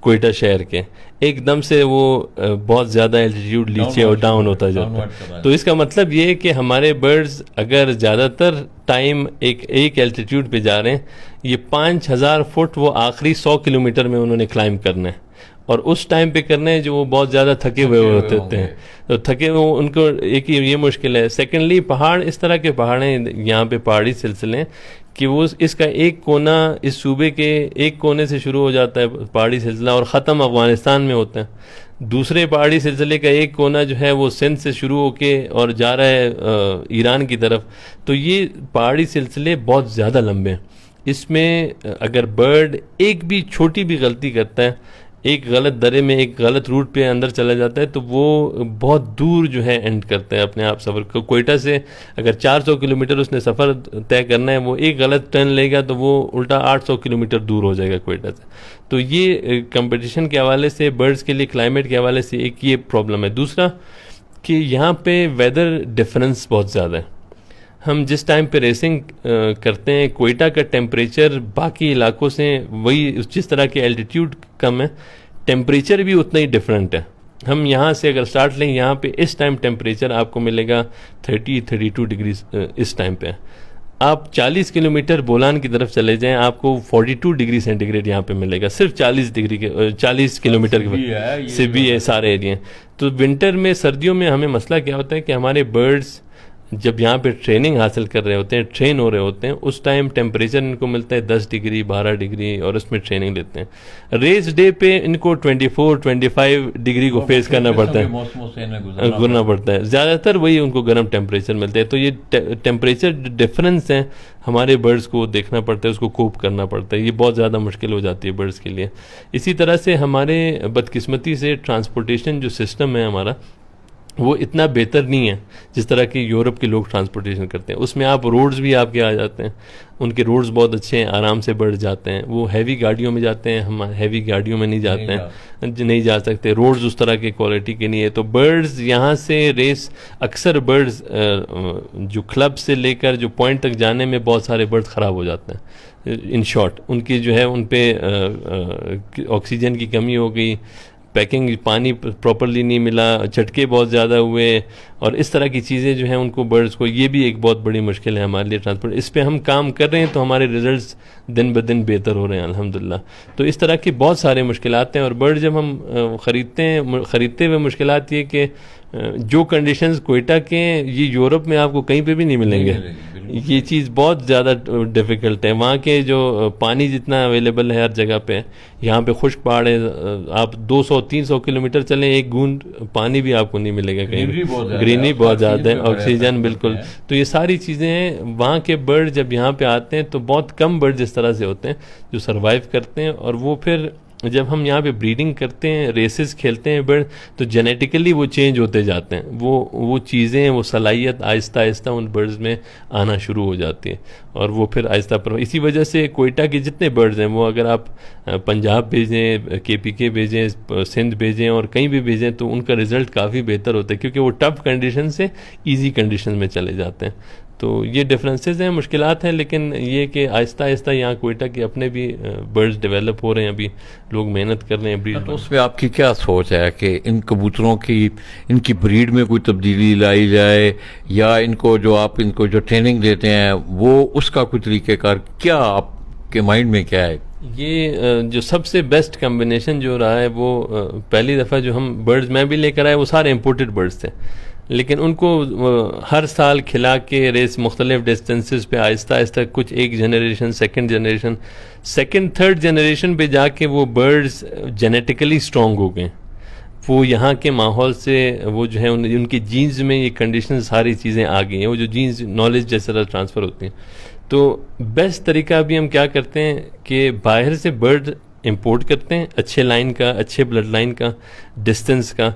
कोयटा शहर के, एकदम से वो बहुत ज़्यादा एल्टीट्यूड नीचे और डाउन होता जाता है। तो इसका मतलब ये है कि हमारे बर्ड्स अगर ज़्यादातर टाइम एक एल्टीट्यूड पे जा रहे हैं, ये 5,000 फुट वो आखिरी 100 किलोमीटर में उन्होंने क्लाइंब करना है, और उस टाइम पे करना है जो वो बहुत ज़्यादा थके हुए होते हैं। तो थके वो उनको एक ये मुश्किल है। सेकेंडली, पहाड़ इस तरह के पहाड़ हैं यहाँ पे, पहाड़ी सिलसिले हैं कि वो इसका एक कोना इस सूबे के एक कोने से शुरू हो जाता है पहाड़ी सिलसिला और ख़त्म अफ़गानिस्तान में होता है। दूसरे पहाड़ी सिलसिले का एक कोना जो है वो सिंध से शुरू होके और जा रहा है ईरान की तरफ। तो ये पहाड़ी सिलसिले बहुत ज़्यादा लंबे हैं। इसमें अगर बर्ड एक भी छोटी भी गलती करता है, एक गलत दरे में, एक गलत रूट पे अंदर चला जाता है, तो वो बहुत दूर जो है एंड करता है अपने आप सफ़र को। कोयटा से अगर 400 किलोमीटर उसने सफ़र तय करना है, वो एक गलत टर्न लेगा तो वो उल्टा 800 किलोमीटर दूर हो जाएगा कोयटा से। तो ये कंपटीशन के हवाले से, बर्ड्स के लिए क्लाइमेट के हवाले से एक ये प्रॉब्लम है। दूसरा कि यहाँ पे वेदर डिफरेंस बहुत ज़्यादा है। हम जिस टाइम पे रेसिंग करते हैं, कोयटा का टेम्परेचर बाकी इलाकों से वही, जिस तरह के एल्टीट्यूड कम है, टेम्परेचर भी उतना ही डिफरेंट है। हम यहाँ से अगर स्टार्ट लें, यहाँ पे इस टाइम टेम्परेचर आपको मिलेगा 30-32 डिग्री इस टाइम पे। आप 40 किलोमीटर बोलान की तरफ चले जाएं, आपको 42 डिग्री सेंटीग्रेड यहाँ पे मिलेगा, सिर्फ 40 किलोमीटर के से भी है सारे एरिया। तो विंटर में, सर्दियों में हमें मसला क्या होता है कि हमारे बर्ड्स जब यहाँ पे ट्रेनिंग हासिल कर रहे होते हैं, ट्रेन हो रहे होते हैं, उस टाइम टेम्परेचर इनको मिलता है 10 डिग्री 12 डिग्री, और उसमें ट्रेनिंग लेते हैं। रेस डे पे इनको 24-25 डिग्री को फेस करना पड़ता है, गुजरना पड़ता है। ज़्यादातर वही उनको गर्म टेम्परेचर मिलते हैं। तो ये टेम्परेचर डिफरेंस है, हमारे बर्ड्स को देखना पड़ता है, उसको कोप करना पड़ता है। ये बहुत ज़्यादा मुश्किल हो जाती है बर्ड्स के लिए। इसी तरह से हमारे बदकिस्मती से ट्रांसपोर्टेशन जो सिस्टम है हमारा, वो इतना बेहतर नहीं है जिस तरह की यूरोप के लोग ट्रांसपोर्टेशन करते हैं। उसमें आप रोड्स भी आपके आ जाते हैं, उनके रोड्स बहुत अच्छे हैं, आराम से बढ़ जाते हैं। वो हैवी गाड़ियों में जाते हैं, हम हैवी गाड़ियों में नहीं जाते हैं, नहीं जा सकते। रोड्स उस तरह की क्वालिटी के नहीं है। तो बर्ड्स यहाँ से रेस, अक्सर बर्ड्स जो क्लब से लेकर जो पॉइंट तक जाने में बहुत सारे बर्ड्स ख़राब हो जाते हैं। इन शॉर्ट उनकी जो है, उन पे ऑक्सीजन की कमी हो गई, पैकिंग, पानी प्रॉपरली नहीं मिला, झटके बहुत ज़्यादा हुए, और इस तरह की चीज़ें जो हैं उनको, बर्ड्स को, ये भी एक बहुत बड़ी मुश्किल है हमारे लिए ट्रांसपोर्ट। इस पे हम काम कर रहे हैं, तो हमारे रिजल्ट्स दिन ब दिन बेहतर हो रहे हैं अल्हम्दुलिल्लाह। तो इस तरह की बहुत सारे मुश्किलात हैं। और बर्ड जब हम ख़रीदते हुए मुश्किलात ये कि जो कंडीशंस कोयटा के, ये यूरोप में आपको कहीं पे भी नहीं मिलेंगे। ये चीज़ बहुत ज़्यादा डिफ़िकल्ट है। वहाँ के जो पानी जितना अवेलेबल है हर जगह पे, यहाँ पे खुश्क पहाड़ है, आप 200-300 किलोमीटर चलें, एक बूंद पानी भी आपको नहीं मिलेगा कहीं। ग्रीनरी बहुत ज़्यादा है, ऑक्सीजन बिल्कुल। तो ये सारी चीज़ें हैं। वहाँ के बर्ड जब यहाँ पे आते हैं तो बहुत कम बर्ड इस तरह से होते हैं जो सर्वाइव करते हैं। और वो फिर जब हम यहाँ पे ब्रीडिंग करते हैं, रेसेस खेलते हैं बर्ड, तो जेनेटिकली वो चेंज होते जाते हैं। वो चीज़ें, वो सलाहियत आहिस्ता आहिस्ता उन बर्ड्स में आना शुरू हो जाती है, और वो फिर आहिस्ता पर। इसी वजह से कोयटा के जितने बर्ड्स हैं, वो अगर आप पंजाब भेजें, KPK भेजें, सिंध भेजें, और कहीं भी भेजें, तो उनका रिज़ल्ट काफ़ी बेहतर होता है, क्योंकि वो टफ कंडीशन से ईजी कंडीशन में चले जाते हैं। तो ये डिफरेंसेस हैं, मुश्किलात हैं, लेकिन ये कि आहिस्ता आहिस्ता यहाँ कोयटा के अपने भी बर्ड्स डेवलप हो रहे हैं, अभी लोग मेहनत कर रहे हैं ब्रीड। तो उसमें आपकी क्या सोच है कि इन कबूतरों की, इनकी ब्रीड में कोई तब्दीली लाई जाए, या इनको जो ट्रेनिंग देते हैं वो, उसका कोई तरीक़ेकार क्या आपके माइंड में क्या है? ये जो सबसे बेस्ट कम्बिनेशन जो रहा है, वो पहली दफ़ा जो हम बर्ड्स मैं भी लेकर आए, वो सारे इम्पोर्टेड बर्ड्स थे, लेकिन उनको हर साल खिला के रेस मुख्तलिफ डिस्टेंसेस पे आहिस्ता आहिस्ता, कुछ एक जनरेशन, सेकंड थर्ड जनरेशन पे जाके वो बर्ड्स जेनेटिकली स्ट्रॉन्ग हो गए। वो यहाँ के माहौल से, वो जो है उनकी जीन्स में ये कंडीशन, सारी चीज़ें आ गई हैं। वो जो जीन्स नॉलेज जिस तरह ट्रांसफ़र होती हैं। तो बेस्ट तरीका अभी हम क्या करते हैं कि बाहर से बर्ड इंपोर्ट करते हैं, अच्छे लाइन का, अच्छे ब्लड लाइन का, डिस्टेंस का।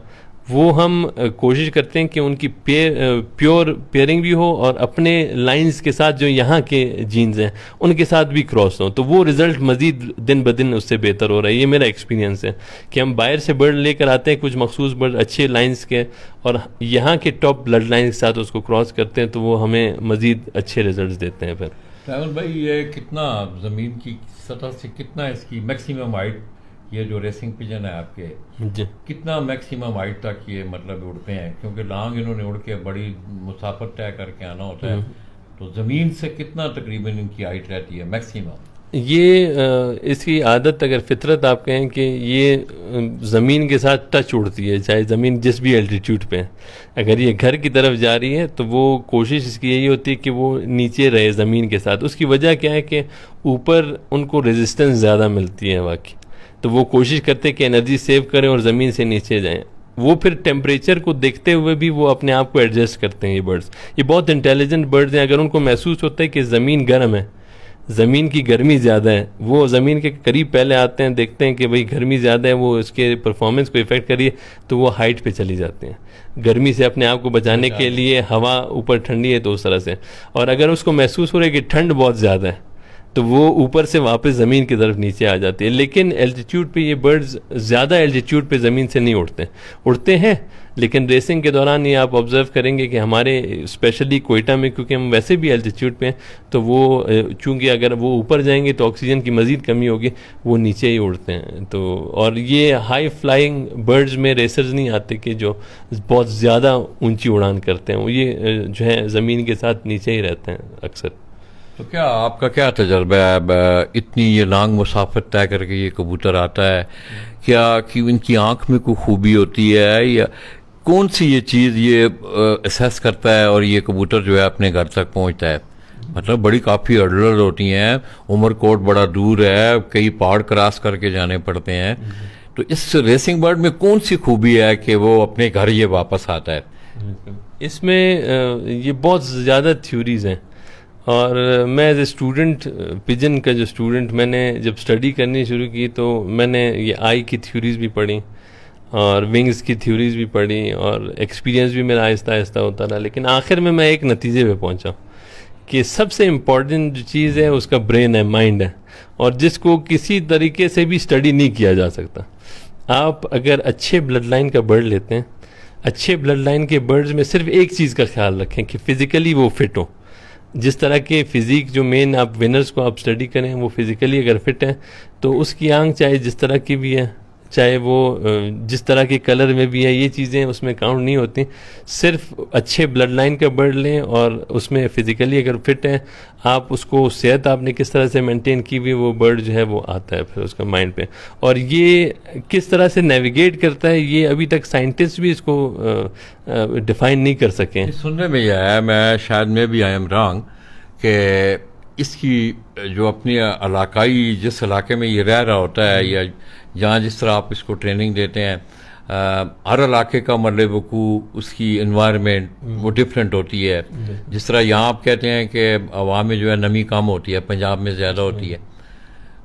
वो हम कोशिश करते हैं कि उनकी प्योर पेयरिंग भी हो, और अपने लाइंस के साथ जो यहाँ के जीन्स हैं उनके साथ भी क्रॉस हो। तो वो रिज़ल्ट मज़ीद दिन ब दिन उससे बेहतर हो रहा है। ये मेरा एक्सपीरियंस है कि हम बाहर से बर्ड लेकर आते हैं, कुछ मखसूस बर्ड अच्छे लाइंस के, और यहाँ के टॉप ब्लड लाइन के साथ उसको क्रॉस करते हैं, तो वो हमें मज़ीद अच्छे रिजल्ट देते हैं। फिर साइमन भाई, ये कितना ज़मीन की सतह से कितना इसकी मैक्सिमम हाइट, ये जो रेसिंग पिजन है आपके जी, कितना मैक्सिमम हाइट तक ये मतलब उड़ते हैं? क्योंकि लांग इन्होंने उड़ के बड़ी मुसाफर तय करके आना होता है, तो ज़मीन से कितना तकरीबन इनकी हाइट रहती है मैक्सिमम? ये इसकी आदत, अगर फितरत आप कहें कि ये ज़मीन के साथ टच उड़ती है, चाहे ज़मीन जिस भी एल्टीट्यूड पे है। अगर ये घर की तरफ जा रही है तो वो कोशिश इसकी यही होती है कि वो नीचे रहे ज़मीन के साथ। उसकी वजह क्या है कि ऊपर उनको रेजिस्टेंस ज़्यादा मिलती है हवा की, तो वो कोशिश करते हैं कि एनर्जी सेव करें और ज़मीन से नीचे जाएं। वो फिर टेम्परेचर को देखते हुए भी वो अपने आप को एडजस्ट करते हैं। ये बर्ड्स, ये बहुत इंटेलिजेंट बर्ड्स हैं। अगर उनको महसूस होता है कि ज़मीन गर्म है, ज़मीन की गर्मी ज़्यादा है, वो ज़मीन के करीब पहले आते हैं, देखते हैं कि भाई गर्मी ज़्यादा है, वो इसके परफॉर्मेंस को इफ़ेक्ट करिए, तो वो हाइट पे चली जाते हैं गर्मी से अपने आप को बचाने के लिए। हवा ऊपर ठंडी है तो उस तरह से। और अगर उसको महसूस हो रहा है कि ठंड बहुत ज़्यादा है, तो वो ऊपर से वापस ज़मीन की तरफ नीचे आ जाती है। लेकिन एल्टीट्यूड पे ये बर्ड्स ज़्यादा एल्टीट्यूड पे ज़मीन से नहीं उड़ते हैं, लेकिन रेसिंग के दौरान ये आप ऑब्ज़र्व करेंगे कि हमारे स्पेशली कोयटा में, क्योंकि हम वैसे भी एल्टीट्यूड पे हैं, तो वो चूँकि अगर वो ऊपर जाएंगे तो ऑक्सीजन की मज़ीद कमी होगी, वो नीचे ही उड़ते हैं। तो और ये हाई फ्लाइंग बर्ड्स में रेसर्स नहीं आते कि जो बहुत ज़्यादा ऊंची उड़ान करते हैं, वो ये जो है ज़मीन के साथ नीचे ही रहते हैं अक्सर। तो क्या आपका क्या तजर्बा है, इतनी ये लॉन्ग मुसाफत तय करके ये कबूतर आता है, क्या कि इनकी आंख में कोई खूबी होती है, या कौन सी ये चीज़ ये असेस करता है और ये कबूतर जो है अपने घर तक पहुंचता है? मतलब बड़ी काफ़ी हर्डल होती हैं, उमरकोट बड़ा दूर है, कई पहाड़ क्रॉस करके जाने पड़ते हैं, तो इस रेसिंग बर्ड में कौन सी खूबी है कि वो अपने घर ये वापस आता है? इसमें ये बहुत ज़्यादा थ्योरीज़ हैं, और मैं एज ए स्टूडेंट, पिजन का जो स्टूडेंट, मैंने जब स्टडी करनी शुरू की तो मैंने ये आई की थ्योरीज़ भी पढ़ी और विंग्स की थ्योरीज़ भी पढ़ी, और एक्सपीरियंस भी मेरा आहिस्ता आहिस्ता होता रहा। लेकिन आखिर में मैं एक नतीजे पे पहुंचा कि सबसे इम्पॉर्टेंट जो चीज़ है उसका ब्रेन है, माइंड है, और जिसको किसी तरीके से भी स्टडी नहीं किया जा सकता। आप अगर अच्छे ब्लड लाइन का बर्ड लेते हैं, अच्छे ब्लड लाइन के बर्ड्स में सिर्फ एक चीज़ का ख्याल रखें कि फिज़िकली वो फिट हो। जिस तरह के फिज़िक जो मेन आप विनर्स को आप स्टडी करें, वो फिज़िकली अगर फिट है तो उसकी आंख चाहे जिस तरह की भी है, चाहे वो जिस तरह के कलर में भी है, ये चीज़ें उसमें काउंट नहीं होती। सिर्फ अच्छे ब्लड लाइन का बर्ड लें और उसमें फ़िज़िकली अगर फिट है, आप उसको सेहत आपने किस तरह से मेंटेन की हुई, वो बर्ड जो है वो आता है फिर उसका माइंड पे। और ये किस तरह से नेविगेट करता है, ये अभी तक साइंटिस्ट भी इसको डिफ़ाइन नहीं कर सके हैं। सुनने में यह है, मैं शायद मैं भी आई एम रॉन्ग, कि इसकी जो अपनी इलाकाई जिस इलाके में ये रह रहा होता है, या जहाँ जिस तरह आप इसको ट्रेनिंग देते हैं, हर इलाके का मतलब उसकी इन्वायरमेंट वो डिफरेंट होती है। जिस तरह यहाँ आप कहते हैं कि हवा में जो है नमी कम होती है, पंजाब में ज़्यादा होती है,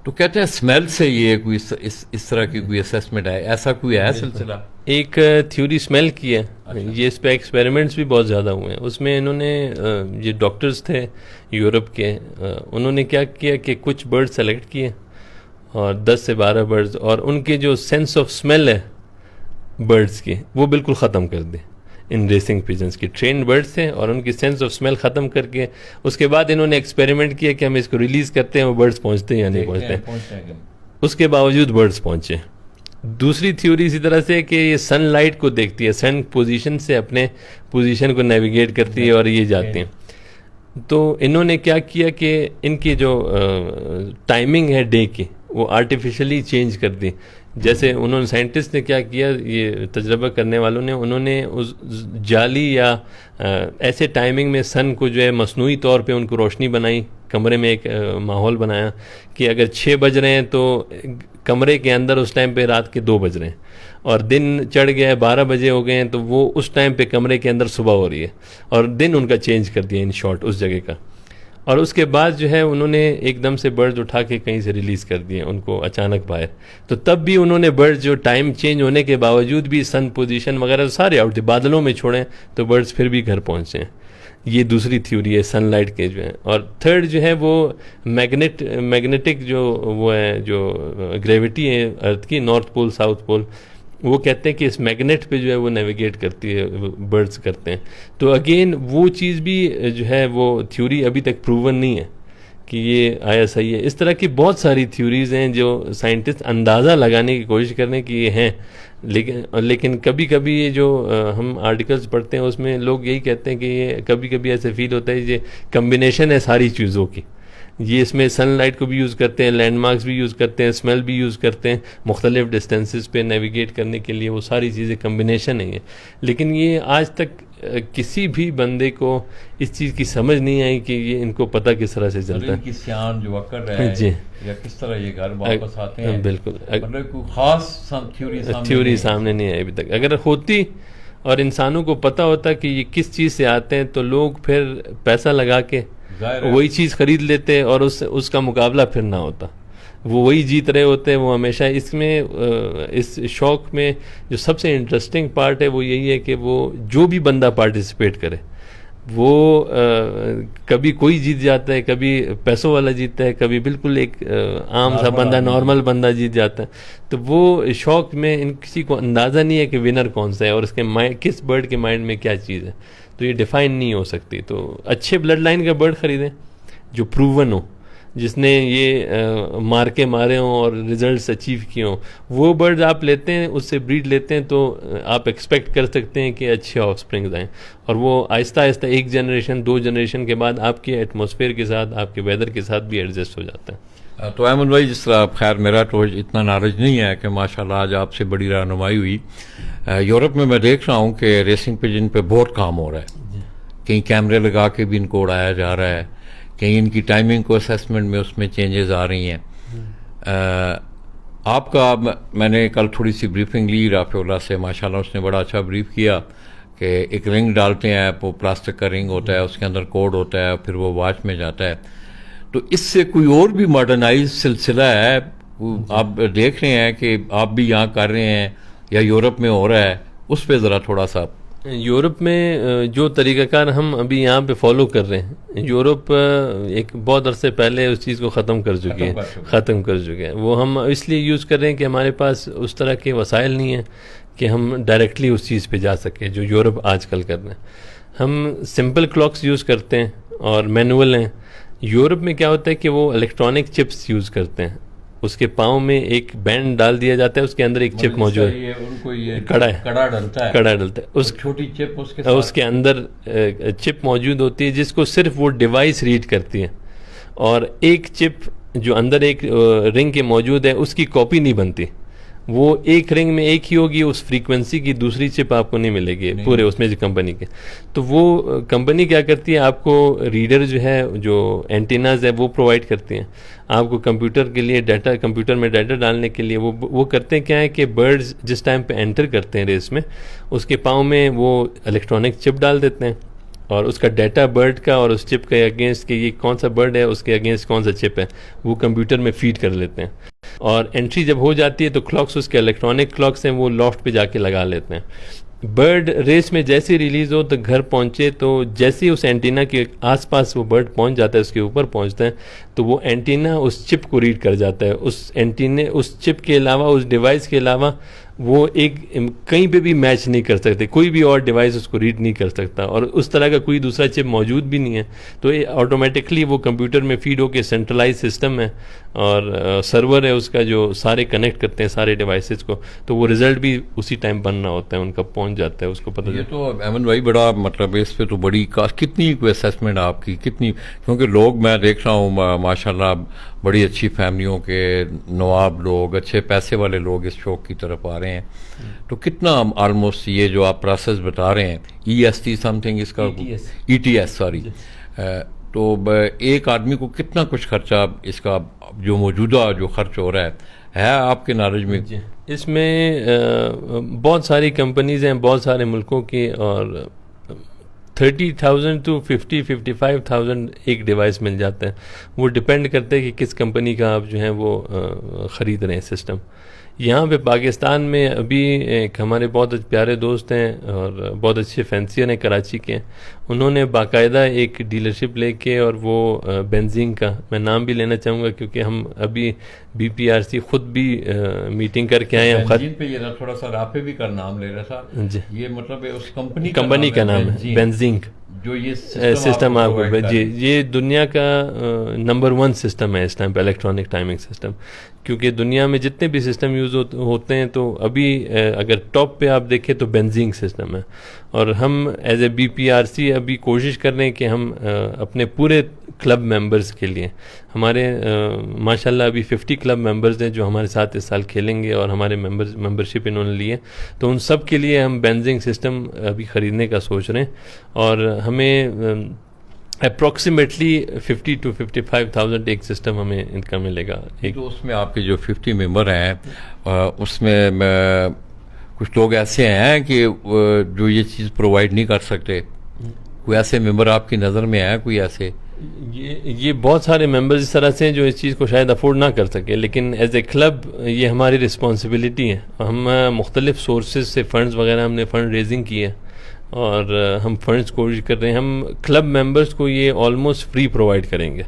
तो कहते हैं स्मेल से ये कोई इस तरह की कोई असेसमेंट है, ऐसा कोई है सिलसिला? एक थ्योरी स्मेल की है। ये इस पे एक्सपेरिमेंट्स भी बहुत ज़्यादा हुए हैं। उसमें इन्होंने ये डॉक्टर्स थे यूरोप के, उन्होंने क्या किया कि कुछ बर्ड सेलेक्ट किए, और 10 से 12 बर्ड्स, और उनके जो सेंस ऑफ स्मेल है बर्ड्स की वो बिल्कुल ख़त्म कर दी। इन रेसिंग पिजन्स की ट्रेंड बर्ड्स थे, और उनकी सेंस ऑफ स्मेल ख़त्म करके उसके बाद इन्होंने एक्सपेरिमेंट किया कि हम इसको रिलीज़ करते हैं, वो बर्ड्स पहुँचते हैं या नहीं पहुँचते। उसके बावजूद बर्ड्स पहुँचे। दूसरी थ्योरी इसी तरह से कि ये सनलाइट को देखती है, सन पोजीशन से अपने पोजीशन को नेविगेट करती है और ये जाती हैं। तो इन्होंने क्या किया कि इनकी जो टाइमिंग है डे की, वो आर्टिफिशियली चेंज कर दी। जैसे उन्होंने, साइंटिस्ट ने क्या किया, ये तजर्बा करने वालों ने, उन्होंने उस जाली या ऐसे टाइमिंग में सन को जो है मसनूई तौर पे उनको रोशनी बनाई, कमरे में एक माहौल बनाया कि अगर 6 बज रहे हैं तो कमरे के अंदर उस टाइम पे रात के 2 बज रहे हैं, और दिन चढ़ गया है 12 बजे हो गए हैं तो वो उस टाइम पे कमरे के अंदर सुबह हो रही है, और दिन उनका चेंज कर दिया इन शॉर्ट उस जगह का। और उसके बाद जो है उन्होंने एकदम से बर्ड्स उठा के कहीं से रिलीज़ कर दिए उनको अचानक बाहर। तो तब भी उन्होंने बर्ड्स जो टाइम चेंज होने के बावजूद भी सन पोजीशन वगैरह सारे आउट थे, बादलों में छोड़ें तो बर्ड्स फिर भी घर पहुँचे हैं। ये दूसरी थ्योरी है सनलाइट के जो है। और थर्ड जो है वो मैग्नेटिक जो वो है, जो ग्रेविटी है अर्थ की, नॉर्थ पोल साउथ पोल, वो कहते हैं कि इस मैग्नेट पे जो है वो नेविगेट करती है, बर्ड्स करते हैं। तो अगेन वो चीज़ भी जो है वो थ्योरी अभी तक प्रूवन नहीं है कि ये आया सही है। इस तरह की बहुत सारी थ्योरीज़ हैं जो साइंटिस्ट अंदाज़ा लगाने की कोशिश कर रहे हैं कि ये हैं, लेकिन कभी कभी ये जो हम आर्टिकल्स पढ़ते हैं उसमें लोग यही कहते हैं कि ये कभी कभी ऐसे फील होता है ये कम्बिनेशन है सारी चीज़ों की। ये इसमें सनलाइट को भी यूज़ करते हैं, लैंडमार्क्स भी यूज़ करते हैं, स्मेल भी यूज़ करते हैं, मुख्तलिफ डिस्टेंसेस पे नेविगेट करने के लिए, वो सारी चीज़ें कम्बिनेशन है ये। लेकिन ये आज तक किसी भी बंदे को इस चीज़ की समझ नहीं आई कि ये इनको पता किस तरह से चलता है। सियान जो अकर रहा है जी, या किस तरह ये घर वापस आते हैं, बिल्कुल मतलब कोई खास थ्योरी सामने नहीं आई अभी तक। अगर होती और इंसानों को पता होता कि ये किस चीज़ से आते हैं तो लोग फिर पैसा लगा के वही चीज़ खरीद लेते और उसका मुकाबला फिर ना होता, वो वही जीत रहे होते। वो हमेशा इसमें इस शौक में जो सबसे इंटरेस्टिंग पार्ट है वो यही है कि वो जो भी बंदा पार्टिसिपेट करे, वो कभी कोई जीत जाता है, कभी पैसों वाला जीतता है, कभी बिल्कुल एक आम सा बंदा, नॉर्मल बंदा जीत जाता है। तो वो शौक में इन किसी को अंदाज़ा नहीं है कि विनर कौन सा है और उसके माइंड, किस बर्ड के माइंड में क्या चीज़ है, तो ये डिफाइन नहीं हो सकती। तो अच्छे ब्लड लाइन का बर्ड खरीदें जो प्रूवन हो, जिसने ये मार के मारे हों और रिजल्ट्स अचीव किए हों। वो बर्ड्स आप लेते हैं, उससे ब्रीड लेते हैं, तो आप एक्सपेक्ट कर सकते हैं कि अच्छे ऑफस्प्रिंग्स आएँ। और वो आहिस्ता आहिस्ता 1 जनरेशन 2 जनरेशन के बाद आपके एटमॉस्फेयर के साथ, आपके वेदर के साथ भी एडजस्ट हो जाता है। तो अहमद भाई, जिस तरह खैर मेरा तो इतना नॉलेज नहीं है कि माशाल्लाह आज आपसे बड़ी रहनुमाई हुई। यूरोप में मैं देख रहा हूँ कि रेसिंग पिजन पे बहुत काम हो रहा है, कहीं कैमरे लगा के भी इनको उड़ाया जा रहा है, कहीं इनकी टाइमिंग को असेसमेंट में उसमें चेंजेस आ रही हैं। आपका मैंने कल थोड़ी सी ब्रीफिंग ली राफेउल्लाह से, माशाल्लाह उसने बड़ा अच्छा ब्रीफ किया कि एक रिंग डालते हैं, वो प्लास्टिक का रिंग होता है, उसके अंदर कोड होता है, फिर वो वॉच में जाता है। तो इससे कोई और भी मॉडर्नाइज सिलसिला है आप देख रहे हैं कि आप भी यहाँ कर रहे हैं या यूरोप में हो रहा है, उस पर ज़रा थोड़ा सा। यूरोप में जो तरीक़ाकार हम अभी यहाँ पे फॉलो कर रहे हैं, यूरोप एक बहुत अरसे पहले उस चीज़ को ख़त्म कर चुके हैं। वो हम इसलिए यूज़ कर रहे हैं कि हमारे पास उस तरह के वसाइल नहीं हैं कि हम डायरेक्टली उस चीज़ पे जा सके जो यूरोप आजकल कर रहे हैं। हम सिंपल क्लॉक्स यूज़ करते हैं और मैनुअल हैं। यूरोप में क्या होता है कि वो इलेक्ट्रॉनिक चिप्स यूज़ करते हैं, उसके पाँव में एक बैंड डाल दिया जाता है, उसके अंदर एक चिप मौजूद है, उनको ये कड़ा डलता है, उस छोटी चिप उसके अंदर चिप मौजूद होती है जिसको सिर्फ वो डिवाइस रीड करती है, और एक चिप जो अंदर एक रिंग के मौजूद है उसकी कॉपी नहीं बनती। वो एक रिंग में एक ही होगी, उस फ्रीक्वेंसी की दूसरी चिप आपको नहीं मिलेगी पूरे उसमें जो कंपनी के। तो वो कंपनी क्या करती है, आपको रीडर जो है, जो एंटीनाज है वो प्रोवाइड करती हैं आपको कंप्यूटर के लिए, डाटा कंप्यूटर में डाटा डालने के लिए। वो करते हैं क्या है कि बर्ड्स जिस टाइम पे एंटर करते हैं रेस में, उसके पाँव में वो इलेक्ट्रॉनिक चिप डाल देते हैं और उसका डाटा बर्ड का और उस चिप के अगेंस्ट कि ये कौन सा बर्ड है, उसके अगेंस्ट कौन सा चिप है, वो कंप्यूटर में फीड कर लेते हैं। और एंट्री जब हो जाती है तो क्लॉक्स, उसके इलेक्ट्रॉनिक क्लॉक्स हैं, वो लॉफ्ट पे जाके लगा लेते हैं। बर्ड रेस में जैसे रिलीज़ हो तो घर पहुंचे, तो जैसे ही उस एंटीना के आसपास वो बर्ड पहुंच जाता है, उसके ऊपर पहुंचता है, तो वो एंटीना उस चिप को रीड कर जाता है। उस एंटीने, उस चिप के अलावा, उस डिवाइस के अलावा वो एक कहीं पे भी मैच नहीं कर सकते, कोई भी और डिवाइस उसको रीड नहीं कर सकता, और उस तरह का कोई दूसरा चिप मौजूद भी नहीं है। तो ये ऑटोमेटिकली वो कंप्यूटर में फीड होकर सेंट्रलाइज सिस्टम है और सर्वर है उसका जो सारे कनेक्ट करते हैं सारे डिवाइसेस को, तो वो रिजल्ट भी उसी टाइम बनना होता है, उनका पहुंच जाता है, उसको पता। ये तो अमन भाई बड़ा मतलब इस पे तो बड़ी कितनी असेसमेंट आपकी कितनी, क्योंकि लोग मैं देख रहा हूँ माशाल्लाह बड़ी अच्छी फैमिलियों के नवाब लोग, अच्छे पैसे वाले लोग इस शौक की तरफ आ रहे हैं। तो कितना ऑलमोस्ट ये जो आप प्रोसेस बता रहे हैं, EST समथिंग इसका, ETS सॉरी, तो एक आदमी को कितना कुछ खर्चा इसका जो मौजूदा जो खर्च हो रहा है आपके नॉलेज में? इसमें बहुत सारी कंपनीज हैं, बहुत सारे मुल्कों की, और 30,000 to 55,000 एक डिवाइस मिल जाता है। वो डिपेंड करता है कि किस कंपनी का आप जो है वो ख़रीद रहे हैं सिस्टम। यहाँ पे पाकिस्तान में अभी एक हमारे बहुत प्यारे दोस्त हैं और बहुत अच्छे फैंसियर हैं कराची के, उन्होंने बाकायदा एक डीलरशिप लेके, और वो बेंजीन का मैं नाम भी लेना चाहूँगा क्योंकि हम अभी BPRC खुद भी मीटिंग करके आए हैं। बेंजीन पे ये थोड़ा सा राफे भी का नाम ले रहा था जी, ये मतलब उस कंपनी का नाम है बेंजीन, जो ये सिस्टम आपको जी, ये दुनिया का नंबर 1 सिस्टम है इस टाइम पे, इलेक्ट्रॉनिक टाइमिंग सिस्टम। क्योंकि दुनिया में जितने भी सिस्टम यूज़ होते हैं, तो अभी अगर टॉप पे आप देखें तो बेंजीन सिस्टम है। और हम एज ए BPRC अभी कोशिश कर रहे हैं कि हम अपने पूरे क्लब मेंबर्स के लिए, हमारे माशाल्लाह अभी 50 क्लब मेंबर्स हैं जो हमारे साथ इस साल खेलेंगे और हमारे मेंबरशिप इन्होंने लिए, तो उन सब के लिए हम बेंजीन सिस्टम अभी ख़रीदने का सोच रहे हैं। और हमें अप्रॉक्सीमेटली 50 to 55,000 एक सिस्टम हमें इनका मिलेगा। एक तो उसमें आपके जो 50 मेंबर हैं उसमें कुछ लोग ऐसे हैं कि जो ये चीज़ प्रोवाइड नहीं कर सकते, कोई ऐसे मेंबर आपकी नज़र में है कोई ऐसे? ये बहुत सारे मेंबर्स इस तरह से हैं जो इस चीज़ को शायद अफोर्ड ना कर सके, लेकिन एज ए क्लब ये हमारी रिस्पॉन्सिबिलिटी है। हम मुख्तलिफ सोर्सेज से फंड्स वगैरह हमने फ़ंड रेजिंग की है, और हम फंड्स कोशिश कर रहे हैं, हम क्लब मेंबर्स को ये ऑलमोस्ट फ्री प्रोवाइड करेंगे।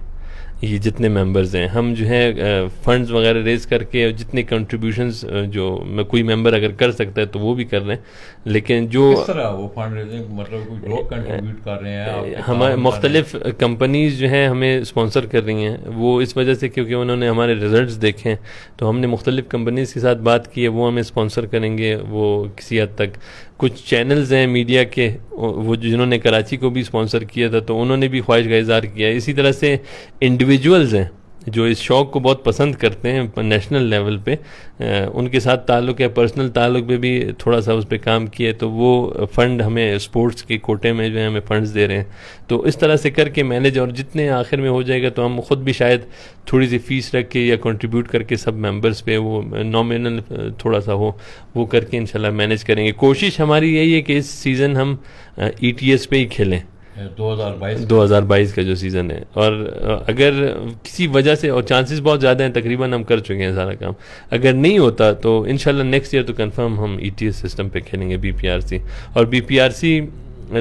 ये जितने मेंबर्स हैं हम जो है फंड्स वगैरह रेज करके जितने कंट्रीब्यूशंस जो कोई मेंबर अगर कर सकता है तो वो भी कर रहे हैं, लेकिन जो किस तरह वो फंड रेजिंग मतलब कुछ लोग कंट्रीब्यूट कर रहे हैं, हमारे मुख्तलिफ कंपनीज जो हैं हमें स्पॉन्सर कर रही हैं, वो इस वजह से क्योंकि उन्होंने हमारे रिजल्ट्स देखे हैं, तो हमने मुख्तलिफ कंपनीज के साथ बात की है, वो हमें स्पॉन्सर करेंगे। वो किसी हद तक कुछ चैनल्स हैं मीडिया के, वो जिन्होंने कराची को भी स्पॉन्सर किया था तो उन्होंने भी ख्वाहिश का इज़हार किया है। इसी तरह से इंडिविजुअल्स हैं जो इस शौक़ को बहुत पसंद करते हैं नेशनल लेवल पे, उनके साथ ताल्लुक़ है, पर्सनल ताल्लुक़ पे भी थोड़ा सा उस पर काम किया, तो वो फ़ंड हमें स्पोर्ट्स के कोटे में जो है हमें फ़ंड्स दे रहे हैं। तो इस तरह से करके मैनेज, और जितने आखिर में हो जाएगा तो हम ख़ुद भी शायद थोड़ी सी फ़ीस रख के या कंट्रीब्यूट करके सब मेंबर्स पे वो नॉमिनल थोड़ा सा हो वो करके इंशाल्लाह मैनेज करेंगे। कोशिश हमारी यही है कि इस सीज़न हम ETS पे ही खेलें, 2022 का जो सीज़न है। और अगर किसी वजह से, और चांसेस बहुत ज़्यादा हैं, तकरीबन हम कर चुके हैं सारा काम, अगर नहीं होता तो इंशाल्लाह नेक्स्ट ईयर तो कंफर्म हम ETS सिस्टम पे खेलेंगे BPRC। और BPRC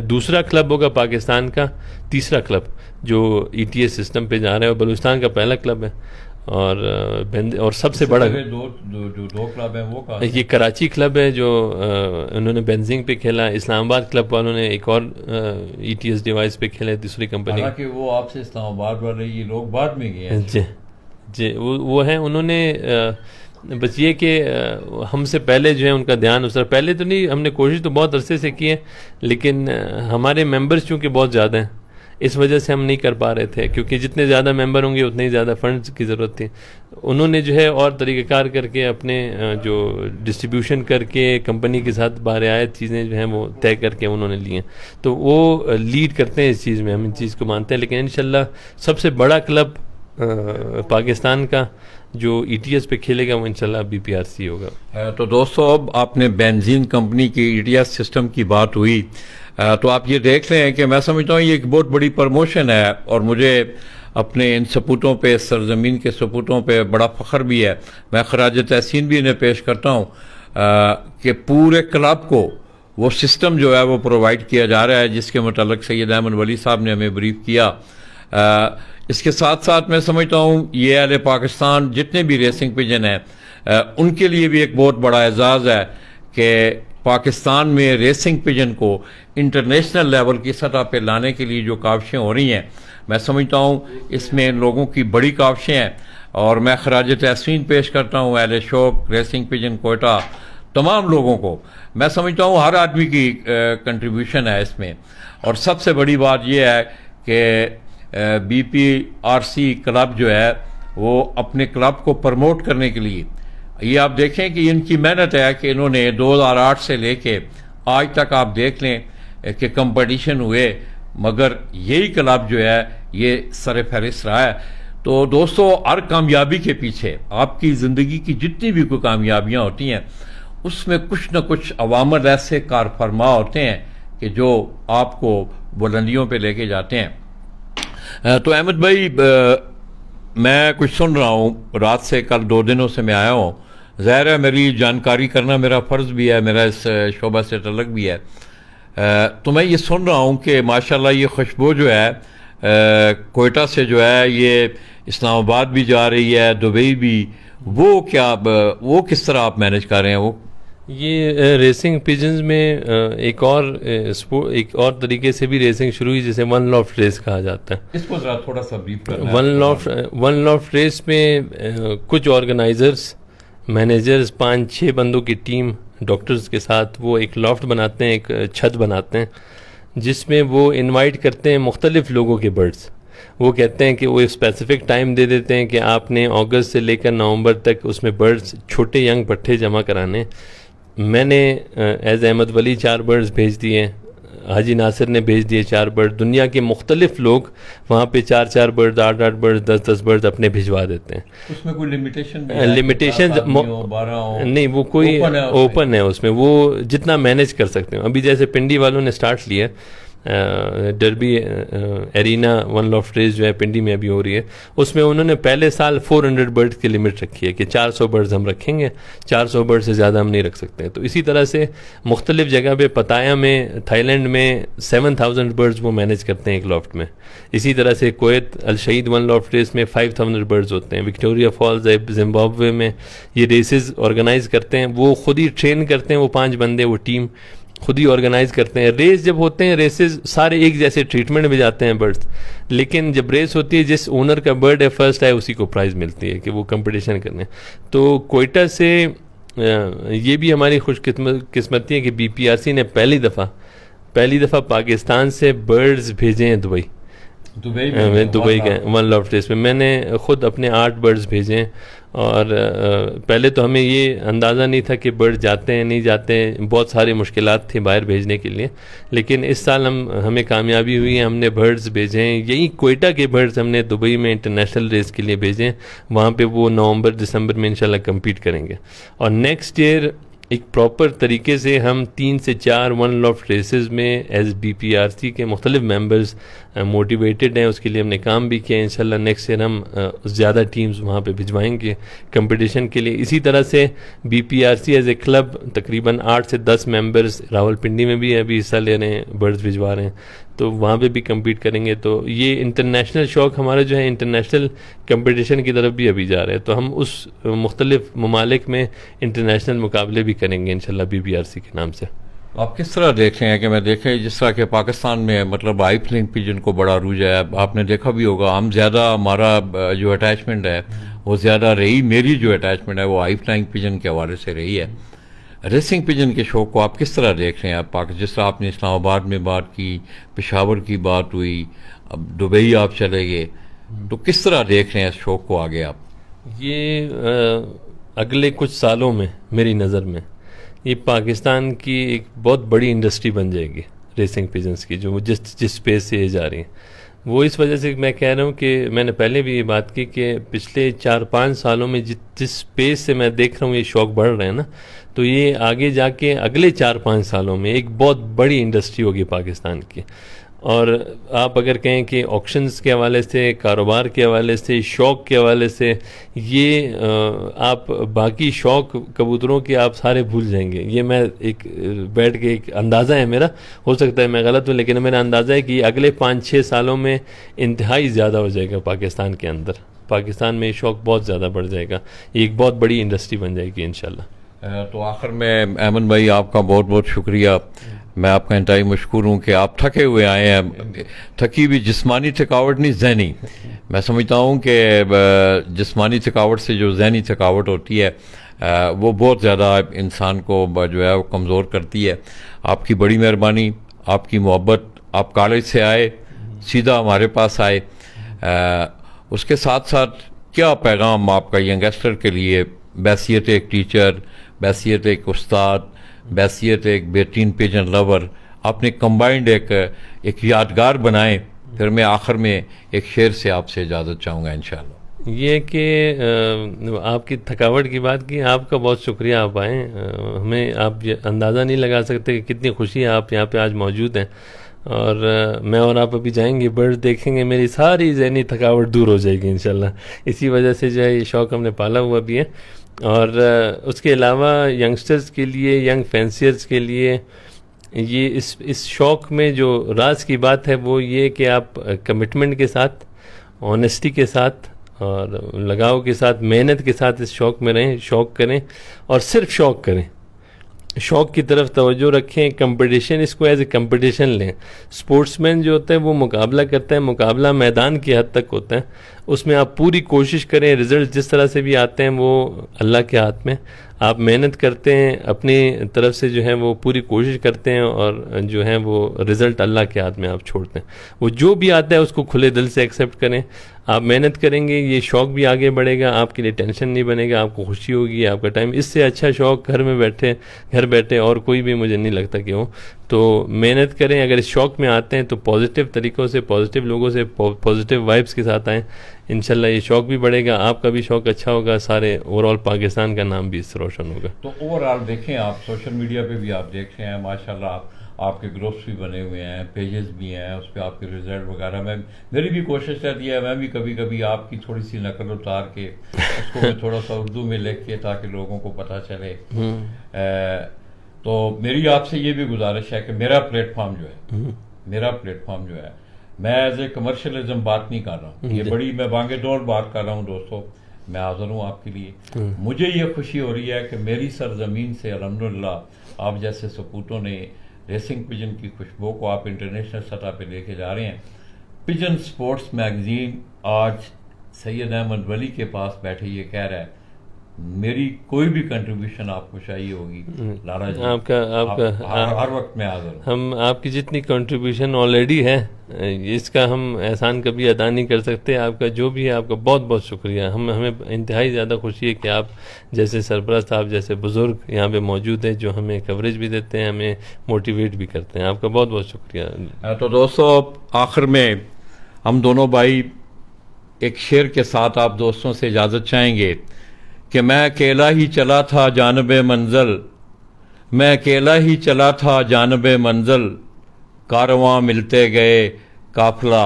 दूसरा क्लब होगा पाकिस्तान का, तीसरा क्लब जो ETS सिस्टम पे जा रहा है, और बलूचिस्तान का पहला क्लब है। और सबसे बड़ा दो क्लब हैं वो कहाँ? ये कराची क्लब है जो उन्होंने बेंजिंग पे खेला, इस्लामाबाद क्लब वालों ने एक और ETS डिवाइस पे खेला दूसरी कंपनी। हालांकि वो आपसे इस्लामाबाद वाले ये लोग बाद में गए हैं। जी वो हैं, उन्होंने बस ये कि हमसे पहले जो है उनका ध्यान उस तरह, पहले तो नहीं, हमने कोशिश तो बहुत अरसे से की है, लेकिन हमारे मेंबर्स चूँकि बहुत ज़्यादा हैं इस वजह से हम नहीं कर पा रहे थे, क्योंकि जितने ज़्यादा मेंबर होंगे उतने ही ज़्यादा फंड्स की ज़रूरत थी। उन्होंने जो है और तरीक़ाकार करके अपने जो डिस्ट्रीब्यूशन करके कंपनी के साथ बाहर आए चीज़ें जो हैं वो तय करके उन्होंने ली हैं, तो वो लीड करते हैं इस चीज़ में, हम इन चीज़ को मानते हैं। लेकिन इंशाल्लाह सबसे बड़ा क्लब पाकिस्तान का जो ETS पे खेलेगा वो इंशाल्लाह BPRC होगा। तो दोस्तों, अब आपने बेंजीन कंपनी की ETS सिस्टम की बात हुई, तो आप ये देख रहे हैं कि मैं समझता हूँ ये एक बहुत बड़ी प्रमोशन है, और मुझे अपने इन सपूतों पे, सरजमीन के सपूतों पे बड़ा फ़ख्र भी है। मैं खराज तहसीन भी इन्हें पेश करता हूँ कि पूरे क्लब को वो सिस्टम जो है वो प्रोवाइड किया जा रहा है, जिसके मतलब सैयद अहमद वली साहब ने हमें ब्रीफ किया। इसके साथ साथ मैं समझता हूँ ये अहले पाकिस्तान जितने भी रेसिंग पिजन हैं उनके लिए भी एक बहुत बड़ा एजाज़ है कि पाकिस्तान में रेसिंग पिजन को इंटरनेशनल लेवल की सतह पे लाने के लिए जो काविशें हो रही हैं, मैं समझता हूँ इसमें लोगों की बड़ी काविशें हैं। और मैं खराज तहसीन पेश करता हूँ अहले शौक़ रेसिंग पिजन कोयटा तमाम लोगों को। मैं समझता हूँ हर आदमी की कंट्रीब्यूशन है इसमें, और सबसे बड़ी बात यह है कि BPRC क्लब जो है वो अपने क्लब को प्रमोट करने के लिए, ये आप देखें कि इनकी मेहनत है कि इन्होंने 2008 से लेके आज तक आप देख लें कि कंपटीशन हुए, मगर यही क्लब जो है ये सर फहरिस्त रहा है। तो दोस्तों, हर कामयाबी के पीछे आपकी ज़िंदगी की जितनी भी कोई कामयाबियाँ होती हैं उसमें कुछ न कुछ अवामल ऐसे कार फरमा होते हैं कि जो आपको बुलंदियों पे लेके जाते हैं। तो अहमद भाई, मैं कुछ सुन रहा हूँ रात से, कल 2 दिनों से मैं आया हूँ, ज़ाहिर है मेरी जानकारी करना मेरा फ़र्ज़ भी है, मेरा इस शोबा से तल्लुक़ भी है। तो मैं ये सुन रहा हूँ कि माशाल्लाह ये खुशबू जो है कोयटा से जो है ये इस्लामाबाद भी जा रही है, दुबई भी, वो किस तरह आप मैनेज कर रहे हैं? वो ये रेसिंग पिजन्स में एक और तरीके से भी रेसिंग शुरू हुई, जिसे वन लॉफ्ट रेस कहा जाता है। इसको जरा थोड़ा सा ब्रीफ करना। वन लॉफ्ट रेस में कुछ ऑर्गेनाइजर्स, मैनेजर्स, 5-6 बंदों की टीम डॉक्टर्स के साथ वो एक लॉफ्ट बनाते हैं, एक छत बनाते हैं, जिसमें वो इनवाइट करते हैं मुख्तलिफ लोगों के बर्ड्स। वो कहते हैं कि वो स्पेसिफिक टाइम दे देते हैं कि आपने अगस्त से लेकर नवंबर तक उसमें बर्ड्स, छोटे यंग पट्टे जमा कराने। मैंने एज अहमद वली 4 बर्ड्स भेज दिए, हाजी नासिर ने भेज दिए 4 बर्ड, दुनिया के मुख्तलिफ लोग वहाँ पे 4-4 बर्ड, 8-8 बर्ड, 10-10 बर्ड अपने भिजवा देते हैं। उसमें कोई लिमिटेशन नहीं, वो कोई ओपन है उसमें, वो जितना मैनेज कर सकते हो। अभी जैसे पिंडी वालों ने स्टार्ट लिया, derby arena one loft race जो है पिंडी में अभी हो रही है, उसमें उन्होंने पहले साल 400 बर्ड्स की लिमिट रखी है कि 400 बर्ड्स हम रखेंगे, 400 बर्ड से ज़्यादा हम नहीं रख सकते। तो इसी तरह से मुख्तलिफ जगह पे पताया में थाईलैंड में 7000 बर्ड्स वो मैनेज करते हैं एक लॉफ्ट में। इसी तरह से कुवैत अल शहीद वन लॉफ्ट रेस में 5000 बर्ड्स होते हैं। विक्टोरिया फॉल्स जिम्बाब्वे में ये रेसेस ऑर्गेनाइज करते हैं, वो खुद ही ट्रेन करते हैं, वो 5 बंदे वो टीम खुद ही ऑर्गेनाइज करते हैं। रेस जब होते हैं, रेसेस सारे एक जैसे ट्रीटमेंट में जाते हैं बर्ड्स, लेकिन जब रेस होती है जिस ओनर का बर्ड है फर्स्ट आए उसी को प्राइज़ मिलती है कि वो कंपटीशन करने। तो कोयटा से ये भी हमारी खुशकिस्मती है कि बीपीआरसी ने पहली दफ़ा पाकिस्तान से बर्ड्स भेजे हैं दुबई दुबई के वन लॉफ्ट रेस में। मैंने ख़ुद अपने 8 बर्ड्स भेजे हैं, और पहले तो हमें ये अंदाज़ा नहीं था कि बर्ड जाते हैं नहीं जाते हैं, बहुत सारी मुश्किलात थी बाहर भेजने के लिए, लेकिन इस साल हमें कामयाबी हुई है। हमने बर्ड्स भेजे हैं, यही कोयटा के बर्ड्स हमने दुबई में इंटरनेशनल रेस के लिए भेजे हैं। वहाँ पे वो नवंबर दिसंबर में इंशाल्लाह कम्पीट करेंगे, और नेक्स्ट ईयर एक प्रॉपर तरीके से हम 3 से 4 वन लॉफ्ट रेसेस में एज बीपीआरसी के मुख्तलिफ मेंबर्स मोटिवेटेड हैं, उसके लिए हमने काम भी किया। इंशाल्लाह नेक्स्ट ईयर हम ज़्यादा टीम्स वहाँ पे भिजवाएंगे कंपटीशन के लिए। इसी तरह से बीपीआरसी एज ए क्लब तकरीबन 8 से 10 मेंबर्स रावलपिंडी में भी अभी हिस्सा ले रहे हैं, बर्ड्स भिजवा रहे हैं, तो वहाँ पे भी कम्पीट करेंगे। तो ये इंटरनेशनल शौक़ हमारा जो है इंटरनेशनल कंपटीशन की तरफ भी अभी जा रहे हैं, तो हम उस मुख्तलिफ ममालिक में इंटरनेशनल मुकाबले भी करेंगे इंशाल्लाह बीपीआरसी के नाम से। आप किस तरह देख रहे हैं कि मैं देखें जिस तरह के पाकिस्तान में मतलब हाई फ्लाइंग पिजन को बड़ा रूज है, आपने देखा भी होगा, हम ज़्यादा हमारा जो अटैचमेंट है वो ज़्यादा रही, मेरी जो अटैचमेंट है वो हाई फ्लाइंग पिजन के हवाले से रही है। रेसिंग पिजन के शौक़ को आप किस तरह देख रहे हैं? आप जिस तरह आपने इस्लामाबाद में बात की, पेशावर की बात हुई, अब दुबई आप चले गए, तो किस तरह देख रहे हैं इस शौक़ को आगे आप? ये अगले कुछ सालों में मेरी नज़र में ये पाकिस्तान की एक बहुत बड़ी इंडस्ट्री बन जाएगी रेसिंग पिजन्स की, जो जिस स्पेस से ये जा रही हैं। वो इस वजह से मैं कह रहा हूँ कि मैंने पहले भी ये बात की कि पिछले 4-5 सालों में जिस स्पेस से मैं देख रहा हूँ ये शौक़ बढ़ रहे हैं ना, तो ये आगे जाके अगले 4-5 सालों में एक बहुत बड़ी इंडस्ट्री होगी पाकिस्तान की। और आप अगर कहें कि ऑक्शंस के हवाले से, कारोबार के हवाले से, शौक़ के हवाले से, ये आप बाकी शौक़ कबूतरों के आप सारे भूल जाएंगे। ये मैं एक बैठ के एक अंदाज़ा है मेरा, हो सकता है मैं गलत हूँ, लेकिन मेरा अंदाज़ा है कि अगले 5-6 सालों में इंतहाई ज़्यादा हो जाएगा पाकिस्तान के अंदर। पाकिस्तान में शौक़ बहुत ज़्यादा बढ़ जाएगा, एक बहुत बड़ी इंडस्ट्री बन जाएगी इंशाल्लाह। तो आखिर में अहमद भाई आपका बहुत बहुत शुक्रिया, मैं आपका इंतहाई मशकूर हूँ कि आप थके हुए आए हैं। थकी भी जिस्मानी थकावट नहीं, जहनी। मैं समझता हूँ कि जिस्मानी थकावट से जो जहनी थकावट होती है वो बहुत ज़्यादा इंसान को जो है वो कमज़ोर करती है। आपकी बड़ी मेहरबानी, आपकी मोहब्बत, आप कॉलेज से आए, सीधा हमारे पास आए, उसके साथ साथ क्या पैगाम आपका यंगस्टर के लिए बैसियत एक टीचर, बैसियत एक उस्ताद, बैसियत एक बेहतरीन पिजन लवर, आपने कंबाइंड एक यादगार बनाए। फिर मैं आखिर में एक शेर से आपसे इजाज़त चाहूँगा इंशाल्लाह। ये कि आपकी थकावट की बात की, आपका बहुत शुक्रिया, आप आए। हमें आप अंदाज़ा नहीं लगा सकते कि कितनी खुशी है आप यहाँ पे आज मौजूद हैं। और मैं और आप अभी जाएंगे, बर्ड देखेंगे, मेरी सारी ज़हनी थकावट दूर हो जाएगी इंशाल्लाह। इसी वजह से जो है ये शौक़ हमने पाला हुआ भी है। और उसके अलावा यंगस्टर्स के लिए, यंग फैंसियर्स के लिए, ये इस शौक़ में जो राज की बात है वो ये कि आप कमिटमेंट के साथ, ऑनेस्टी के साथ और लगाव के साथ, मेहनत के साथ इस शौक़ में रहें, शौक़ करें और सिर्फ शौक़ करें, शौक़ की तरफ तवज्जो रखें। कंपटीशन, इसको एज ए कंपटीशन लें। स्पोर्ट्समैन जो होता है वो मुकाबला करता है, मुकाबला मैदान की हद तक होता है, उसमें आप पूरी कोशिश करें। रिज़ल्ट जिस तरह से भी आते हैं वो अल्लाह के हाथ में, आप मेहनत करते हैं, अपनी तरफ से जो है वो पूरी कोशिश करते हैं, और जो है वो रिज़ल्ट अल्लाह के हाथ में आप छोड़ते हैं। वो जो भी आता है उसको खुले दिल से एक्सेप्ट करें। आप मेहनत करेंगे, ये शौक़ भी आगे बढ़ेगा, आपके लिए टेंशन नहीं बनेगा, आपको खुशी होगी, आपका टाइम। इससे अच्छा शौक़ घर बैठे और कोई भी मुझे नहीं लगता कि हो। तो मेहनत करें, अगर इस शौक़ में आते हैं तो पॉजिटिव तरीक़ों से, पॉजिटिव लोगों से, पॉजिटिव वाइब्स के साथ आएँ। इंशाल्लाह ये शौक़ भी बढ़ेगा, आपका भी शौक़ अच्छा होगा, सारे ओवरऑल पाकिस्तान का नाम भी इससे रोशन होगा। तो ओवरऑल देखें, आप सोशल मीडिया पे भी आप देख रहे हैं माशाल्लाह, आपके ग्रुप्स भी बने हुए हैं, पेजेस भी हैं, उस पर आपके रिजल्ट वगैरह में मेरी भी कोशिश रहती है, मैं भी कभी कभी आपकी थोड़ी सी नकल उतार के उसको मैं थोड़ा सा उर्दू में लिख के ताकि लोगों को पता चले। तो मेरी आपसे ये भी गुजारिश है कि मेरा प्लेटफॉर्म जो है मैं एज ए कमर्शलिज्म बात नहीं कर रहा हूँ, ये बड़ी मैं बांगे दौड़ बात कर रहा हूँ दोस्तों, मैं हाजिर हूँ आपके लिए। मुझे ये खुशी हो रही है कि मेरी सरजमीन से अल्हम्दुलिल्लाह आप जैसे सपूतों ने रेसिंग पिजन की खुशबू को आप इंटरनेशनल सतह पे लेके जा रहे हैं। पिजन स्पोर्ट्स मैगजीन आज सैयद अहमद वली के पास बैठे ये कह रहा है मेरी कोई भी कंट्रीब्यूशन आपको चाहिए होगी लाला जी, आपका हर वक्त में हाजिर हूं। हम आपकी जितनी कंट्रीब्यूशन ऑलरेडी है इसका हम एहसान कभी अदा नहीं कर सकते। आपका जो भी है आपका बहुत बहुत शुक्रिया। हमें इंतहाई ज़्यादा खुशी है कि आप जैसे सरपरस्त, आप जैसे बुज़ुर्ग यहाँ पे मौजूद हैं जो हमें कवरेज भी देते हैं, हमें मोटिवेट भी करते हैं। आपका बहुत बहुत शुक्रिया। तो दोस्तों आखिर में हम दोनों भाई एक शेर के साथ आप दोस्तों से इजाज़त चाहेंगे कि मैं अकेला ही चला था जानबे मंजिल, मैं अकेला ही चला था जानबे मंजिल, कारवां मिलते गए काफिला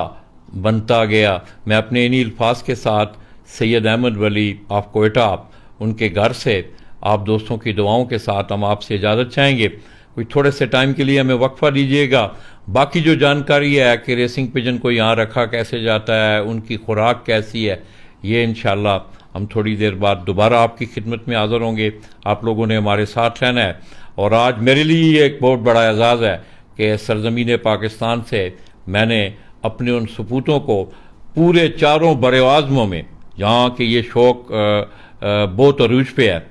बनता गया। मैं अपने इन्हीं अल्फाज के साथ सैयद अहमद वली ऑफ कोयटा उनके घर से आप दोस्तों की दुआओं के साथ हम आपसे इजाज़त चाहेंगे। कोई थोड़े से टाइम के लिए हमें वक्फा दीजिएगा। बाकी जो जानकारी है कि रेसिंग पिजन को यहाँ रखा कैसे जाता है, उनकी खुराक कैसी है, ये इंशाल्लाह हम थोड़ी देर बाद दोबारा आपकी खिदमत में हाज़िर होंगे। आप लोगों ने हमारे साथ रहना है। और आज मेरे लिए एक बहुत बड़ा एजाज़ है कि सरज़मीन पाकिस्तान से मैंने अपने उन सपूतों को पूरे चारों बरे-आज़मों में जहाँ के ये शौक़ बहुत अरूज पे है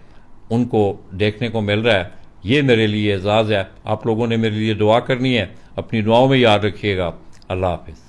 उनको देखने को मिल रहा है। ये मेरे लिए एजाज़ है। आप लोगों ने मेरे लिए दुआ करनी है, अपनी दुआओं में याद रखिएगा। अल्लाह हाफ़िज़।